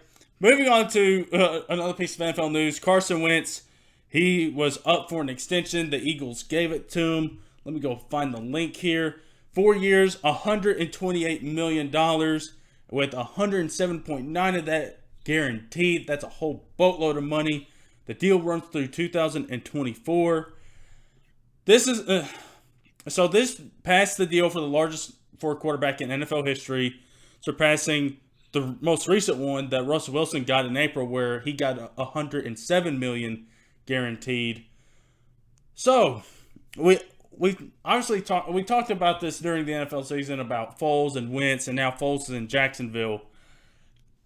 Moving on to another piece of NFL news. Carson Wentz, he was up for an extension. The Eagles gave it to him. Let me go find the link here. 4 years, $128 million, with 107.9 of that guaranteed. That's a whole boatload of money. The deal runs through 2024. This passed the deal for the largest for a quarterback in NFL history, surpassing the most recent one that Russell Wilson got in April, where he got $107 million guaranteed. So we obviously talked about this during the NFL season about Foles and Wentz, and now Foles is in Jacksonville.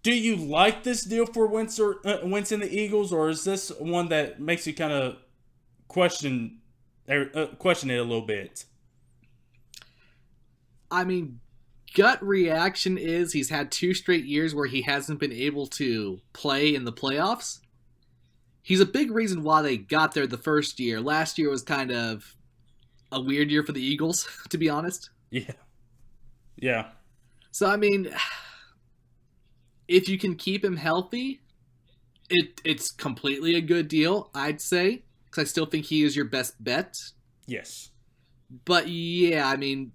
Do you like this deal for Wentz and the Eagles, or is this one that makes you kind of question it a little bit? I mean, gut reaction is he's had 2 straight years where he hasn't been able to play in the playoffs. He's a big reason why they got there the first year. Last year was kind of a weird year for the Eagles, to be honest. Yeah. So, I mean, if you can keep him healthy, it's completely a good deal, I'd say, because I still think he is your best bet. Yes. But, yeah, I mean,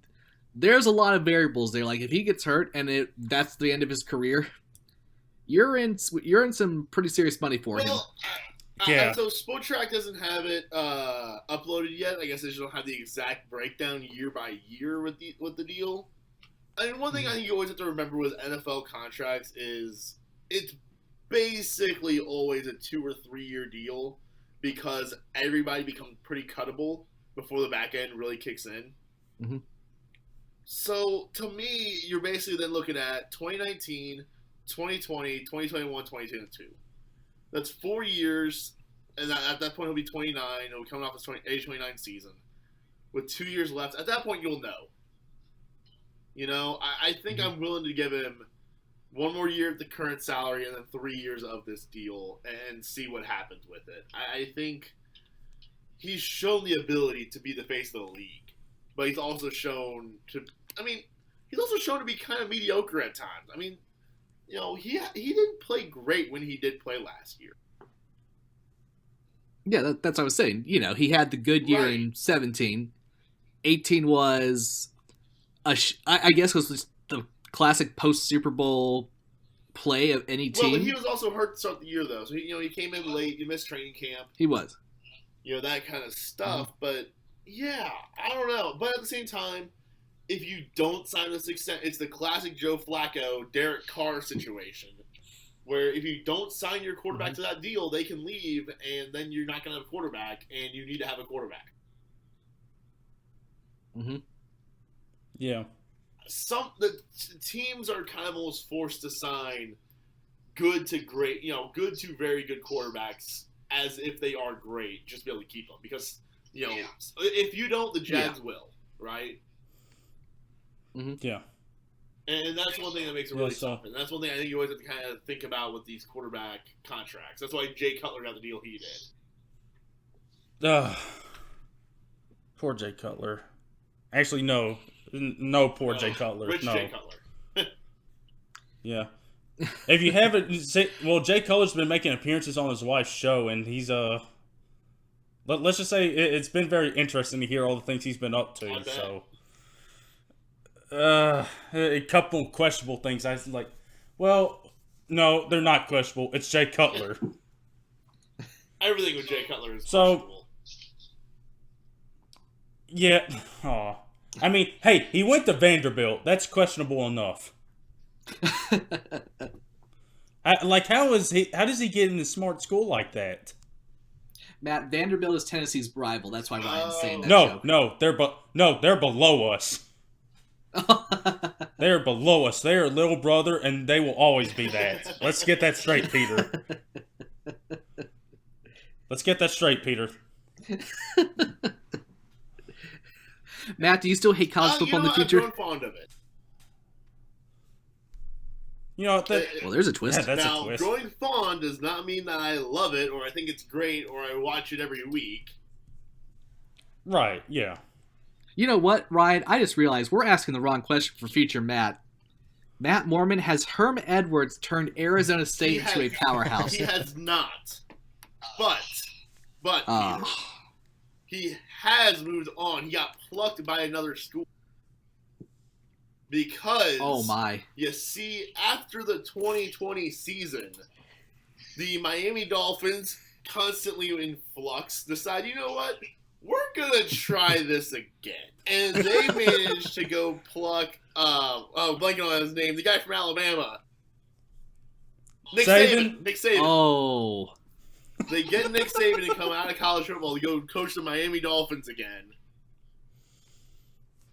there's a lot of variables there. Like, if he gets hurt and that's the end of his career, you're in some pretty serious money for him. Yeah. So Spotrac doesn't have it uploaded yet. I guess they just don't have the exact breakdown year by year with the deal. I mean, one thing I think you always have to remember with NFL contracts is it's basically always a 2 or 3 year deal because everybody becomes pretty cuttable before the back end really kicks in. Mm-hmm. So to me, you're basically then looking at 2019, 2020, 2021, 2022. That's 4 years, and at that point he'll be 29. He'll be coming off his age 29 season with 2 years left. At that point, you'll know. You know, I think I'm willing to give him 1 more year at the current salary and then 3 years of this deal and see what happens with it. I think he's shown the ability to be the face of the league, but he's also shown to be kind of mediocre at times. I mean, he didn't play great when he did play last year. Yeah, that's what I was saying. He had the good year Right. in 17. 18 was I guess was just the classic post Super Bowl play of any team. Well, but he was also hurt to start the year though, so he came in late. He missed training camp. He was. That kind of stuff. But yeah, I don't know. But at the same time, if you don't sign this extent, it's the classic Joe Flacco, Derek Carr situation, where if you don't sign your quarterback to that deal, they can leave, and then you're not going to have a quarterback, and you need to have a quarterback. Mm-hmm. Yeah. The teams are kind of almost forced to sign good to great, good to very good quarterbacks as if they are great, just to be able to keep them. Because, if you don't, the Jags will, right? Mm-hmm. Yeah. And that's one thing that makes it really tough. And that's one thing I think you always have to kind of think about with these quarterback contracts. That's why Jay Cutler got the deal he did. Poor Jay Cutler. Actually, no, poor Jay Cutler. Rich no. Jay Cutler. Yeah. If you haven't, Jay Cutler's been making appearances on his wife's show, and he's let's just say it's been very interesting to hear all the things he's been up to. So, a couple questionable things. I was like, well, no, they're not questionable. It's Jay Cutler. Everything with Jay Cutler is questionable. Yeah. Aw. I mean, hey, he went to Vanderbilt. That's questionable enough. How does he get in a smart school like that? Matt, Vanderbilt is Tennessee's rival. That's why Ryan's saying that. No, they're below us. They're below us. They are little brother, and they will always be that. Let's get that straight, Peter. Let's get that straight, Peter. Matt, do you still hate college football in the future? I'm fond of it. Well, there's a twist. Yeah, now, a twist. growing fond does not mean that I love it, or I think it's great, or I watch it every week. Right, yeah. You know what, Ryan? I just realized we're asking the wrong question for future Matt. Matt Mormon, has Herm Edwards turned Arizona State into a powerhouse? He has not. But Peter, he has moved on. He got plucked by another school. Because, you see, after the 2020 season, the Miami Dolphins, constantly in flux, decide, you know what? We're going to try this again. And they managed to go pluck, blanking on his name, the guy from Alabama. Nick Saban. Oh. They get Nick Saban to come out of college football to go coach the Miami Dolphins again.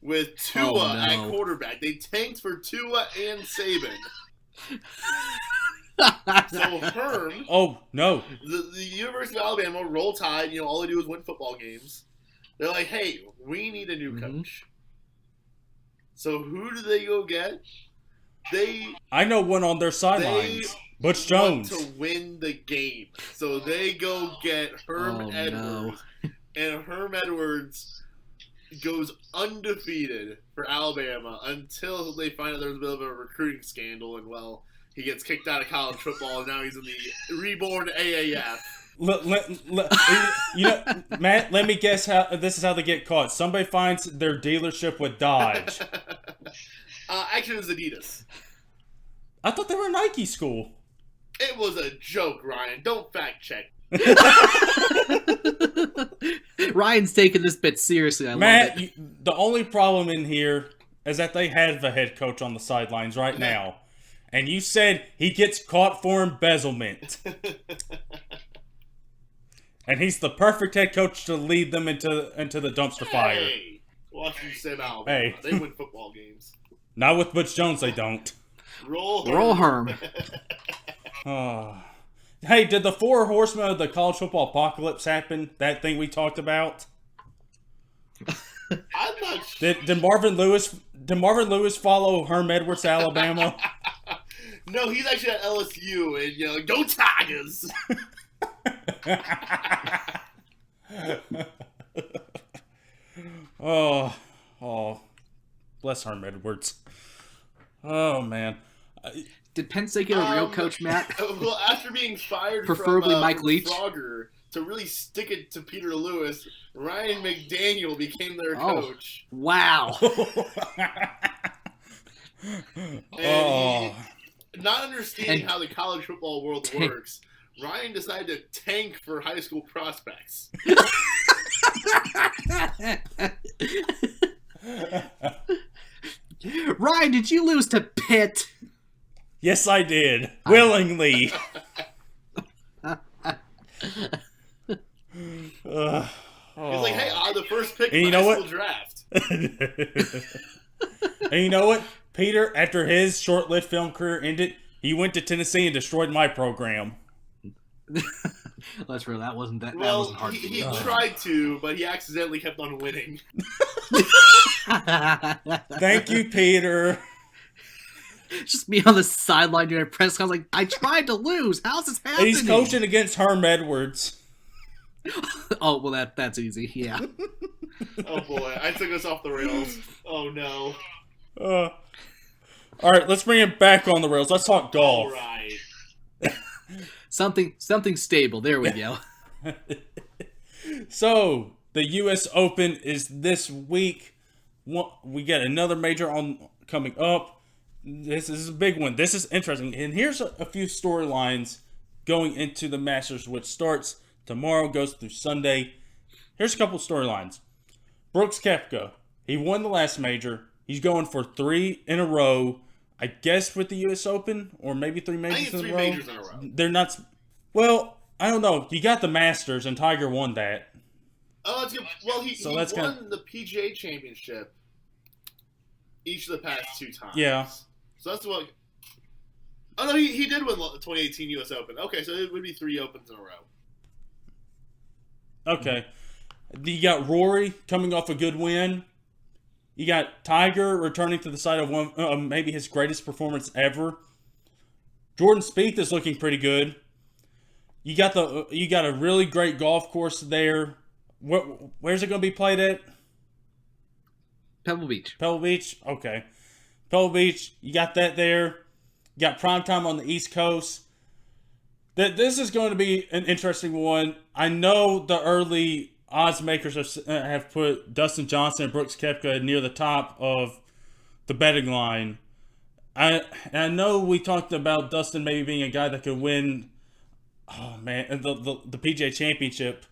With Tua at quarterback. They tanked for Tua and Saban. So Herm... Oh, no. The University of Alabama, Roll Tide, all they do is win football games. They're like, hey, we need a new coach. So who do they go get? I know one on their sidelines. Butch Jones. To win the game. So they go get Herm Edwards. No. And Herm Edwards goes undefeated for Alabama until they find out there's a bit of a recruiting scandal, and he gets kicked out of college football, and now he's in the reborn AAF. Matt, let me guess this is how they get caught. Somebody finds their dealership with Dodge. Actually, it was Adidas. I thought they were a Nike school. It was a joke, Ryan. Don't fact check. Ryan's taking this bit seriously. Matt, love it. The only problem in here is that they have the head coach on the sidelines right now. And you said he gets caught for embezzlement. And he's the perfect head coach to lead them into the dumpster fire. Hey, watch you say about Alabama. They win football games. Not with Butch Jones, they don't. Roll Herm. Hey, did the 4 horsemen of the college football apocalypse happen? That thing we talked about? I'm not sure. Did Marvin Lewis follow Herm Edwards to Alabama? No, he's actually at LSU, and go Tigers. Oh, bless Herm Edwards. Oh man. Did Penn State get a real coach, Matt? Well, after being fired Preferably from, Mike Leach. Frogger, to really stick it to Peter Lewis, Ryan McDaniel became their coach. Wow. And not understanding how the college football world works, Ryan decided to tank for high school prospects. Ryan, did you lose to Pitt? Yes, I did. Willingly. He's like, hey, I'm the first pick And in you the know high what? school draft. And you know what? Peter, after his short-lived film career ended, he went to Tennessee and destroyed my program. That's real. That wasn't that. Well, that wasn't hard. he tried to, but he accidentally kept on winning. Thank you, Peter. Just me on the sideline during a press conference, like, I tried to lose. How's this And happening? he's coaching against Herm Edwards. Oh, well, that's easy. Yeah. Oh boy, I took us off the rails. Oh no. All right, let's bring it back on the rails. Let's talk golf. All right. Something stable. There we go. So, the U.S. Open is this week. We get another major coming up. This is a big one. This is interesting. And here's a few storylines going into the Masters, which starts tomorrow, goes through Sunday. Here's a couple storylines. Brooks Koepka. He won the last major. He's going for 3 in a row. I guess with the U.S. Open, or maybe 3 majors in a row. Majors in a row. They're not. Well, I don't know. You got the Masters, and Tiger won that. Oh, that's good. Well, he won kinda... the PGA Championship each of the past 2 times. Yeah. So that's what. Oh no, he did win the 2018 U.S. Open. Okay, so it would be 3 Opens in a row. Okay. You got Rory coming off a good win. You got Tiger returning to the side of one, maybe his greatest performance ever. Jordan Spieth is looking pretty good. You got a really great golf course there. Where's it going to be played at? Pebble Beach. Pebble Beach? Okay. Pebble Beach, you got that there. You got prime time on the East Coast. This is going to be an interesting one. I know the early odds makers have put Dustin Johnson and Brooks Koepka near the top of the betting line. I know we talked about Dustin maybe being a guy that could win, the PGA Championship.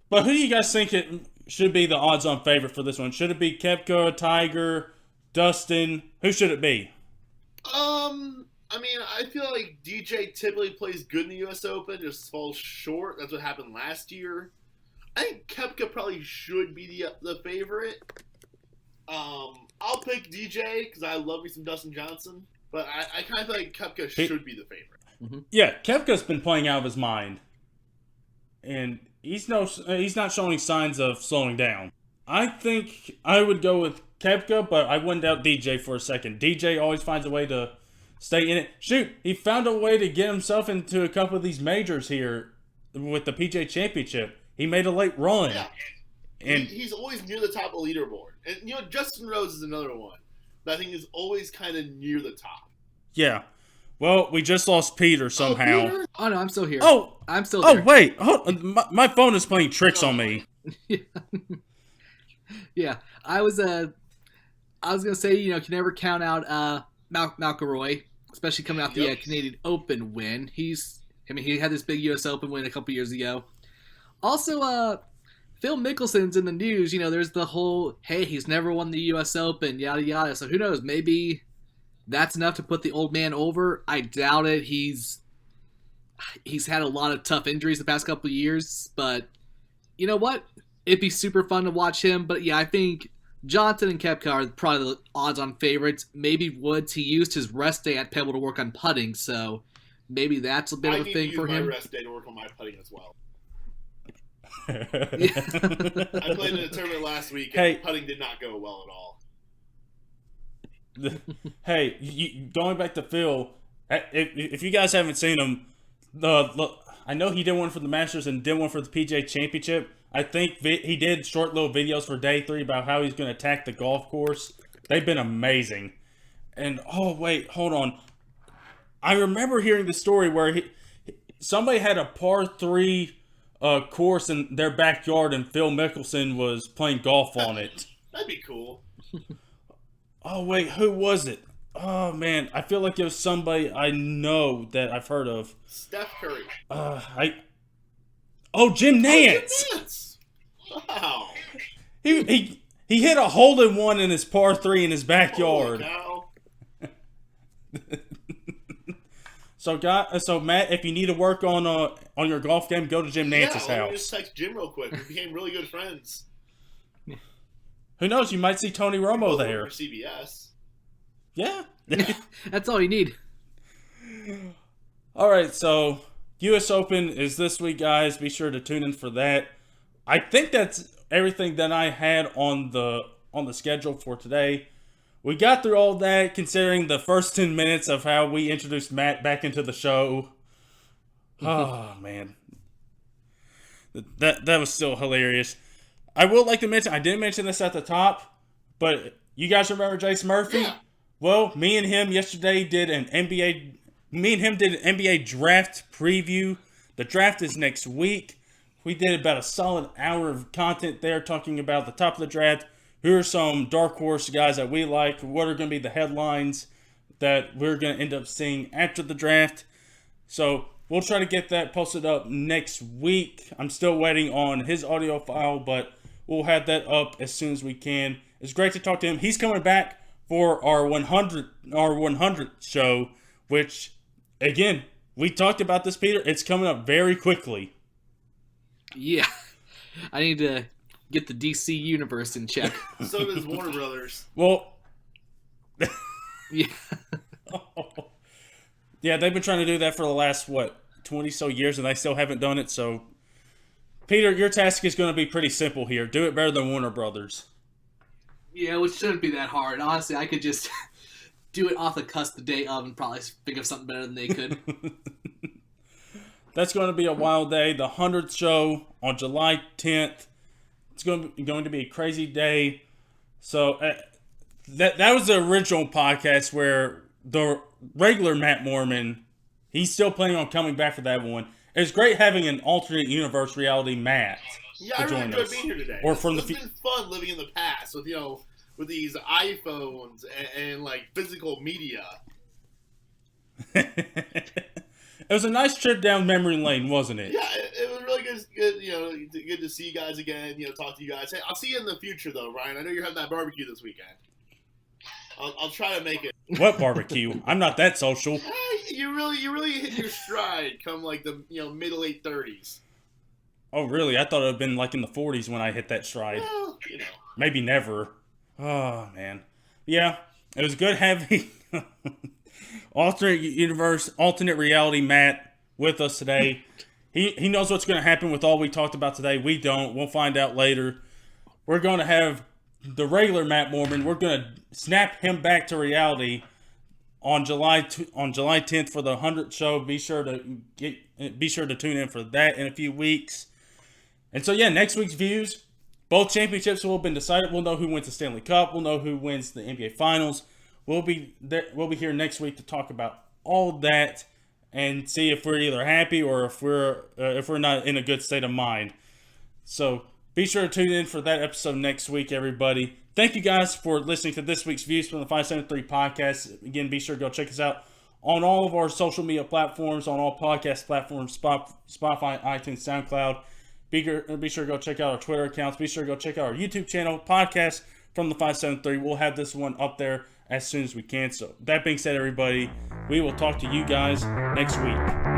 But who do you guys think it should be the odds-on favorite for this one? Should it be Koepka, Tiger, Dustin? Who should it be? I mean, I feel like DJ typically plays good in the U.S. Open, just falls short. That's what happened last year. I think Koepka probably should be the favorite. I'll pick DJ because I love me some Dustin Johnson, but I kind of feel like Koepka should be the favorite. Mm-hmm. Yeah, Koepka's been playing out of his mind, and he's not showing signs of slowing down. I think I would go with Koepka, but I wouldn't doubt DJ for a second. DJ always finds a way to stay in it. Shoot, he found a way to get himself into a couple of these majors here with the PGA Championship. He made a late run. Yeah. And he's always near the top of the leaderboard. And, Justin Rose is another one that I think is always kind of near the top. Yeah. Well, we just lost Peter somehow. Oh, Peter? Oh, no, I'm still here. Oh! I'm still there. Oh, wait. My phone is playing tricks on me. Yeah. I was going to say, you can never count out McIlroy, especially coming out the Canadian Open win. He had this big U.S. Open win a couple years ago. Also, Phil Mickelson's in the news. There's the whole, hey, he's never won the U.S. Open, yada, yada. So who knows? Maybe that's enough to put the old man over. I doubt it. He's had a lot of tough injuries the past couple of years. But you know what? It'd be super fun to watch him. But yeah, I think Johnson and Koepka are probably the odds-on favorites. Maybe Woods, he used his rest day at Pebble to work on putting. So maybe that's a bit of a thing for him. I need to use my rest day to work on my putting as well. Yeah. I played in a tournament last week, and putting did not go well at all. Hey, going back to Phil, if you guys haven't seen him, I know he did one for the Masters and did one for the PGA Championship. I think he did short little videos for day 3 about how he's going to attack the golf course. They've been amazing. And, oh, wait, hold on. I remember hearing the story where somebody had a par 3 course in their backyard and Phil Mickelson was playing golf on it. That'd be cool. Oh, wait, who was it? Oh, man, I feel like it was somebody I know that I've heard of. Steph Curry. Jim Nance! Jim Nance! Wow. He hit a hole-in-one in his par 3 in his backyard. So Matt, if you need to work on your golf game, go to Jim Nance's house. Just text Jim real quick. We became really good friends. Who knows? You might see Tony Romo there. For CBS. Yeah. That's all you need. All right, so U.S. Open is this week, guys. Be sure to tune in for that. I think that's everything that I had on the schedule for today. We got through all that, considering the first 10 minutes of how we introduced Matt back into the show. Oh, man. That was still hilarious. I would like to mention, I didn't mention this at the top, but you guys remember Jace Murphy? Yeah. Well, me and him yesterday did an NBA draft preview. The draft is next week. We did about a solid hour of content there talking about the top of the draft. Who are some dark horse guys that we like? What are going to be the headlines that we're going to end up seeing after the draft? So we'll try to get that posted up next week. I'm still waiting on his audio file, but we'll have that up as soon as we can. It's great to talk to him. He's coming back for our 100th show, which, again, we talked about this, Peter. It's coming up very quickly. Yeah. I need to get the DC universe in check. So does Warner Brothers. Well, Yeah. Yeah, they've been trying to do that for the last, 20 so years, and they still haven't done it. So, Peter, your task is going to be pretty simple here. Do it better than Warner Brothers. Yeah, which shouldn't be that hard. Honestly, I could just do it off the cusp the day of and probably think of something better than they could. That's going to be a wild day. The 100th show on July 10th. It's going to be a crazy day. So that was the original podcast where the regular Matt Mormon, he's still planning on coming back for that one. It's great having an alternate universe reality Matt. Yeah, I really enjoyed being here today. Or it's from been fun living in the past with with these iPhones and like physical media. It was a nice trip down memory lane, wasn't it? Yeah, it was really good. Good to see you guys again. Talk to you guys. Hey, I'll see you in the future, though, Ryan. I know you're having that barbecue this weekend. I'll try to make it. What barbecue? I'm not that social. Hey, you really hit your stride come like the mid to late 30s. Oh, really? I thought it would have been like in the 40s when I hit that stride. Well, Maybe never. Oh, man. Yeah, it was good having alternate universe, alternate reality Matt with us today. He knows what's going to happen with all we talked about today. We don't. We'll find out later. We're going to have the regular Matt Mormon. We're going to snap him back to reality on July 10th for the 100th show. Be sure to tune in for that in a few weeks. And so, yeah, next week's views, both championships will have been decided. We'll know who wins the Stanley Cup. We'll know who wins the NBA Finals. We'll be here next week to talk about all that and see if we're either happy or if we're not in a good state of mind. So be sure to tune in for that episode next week, everybody. Thank you guys for listening to this week's Views from the 573 podcast. Again, be sure to go check us out on all of our social media platforms, on all podcast platforms, Spotify, iTunes, SoundCloud. Be sure to go check out our Twitter accounts. Be sure to go check out our YouTube channel, Podcast from the 573. We'll have this one up there as soon as we can. So that being said, everybody, we will talk to you guys next week.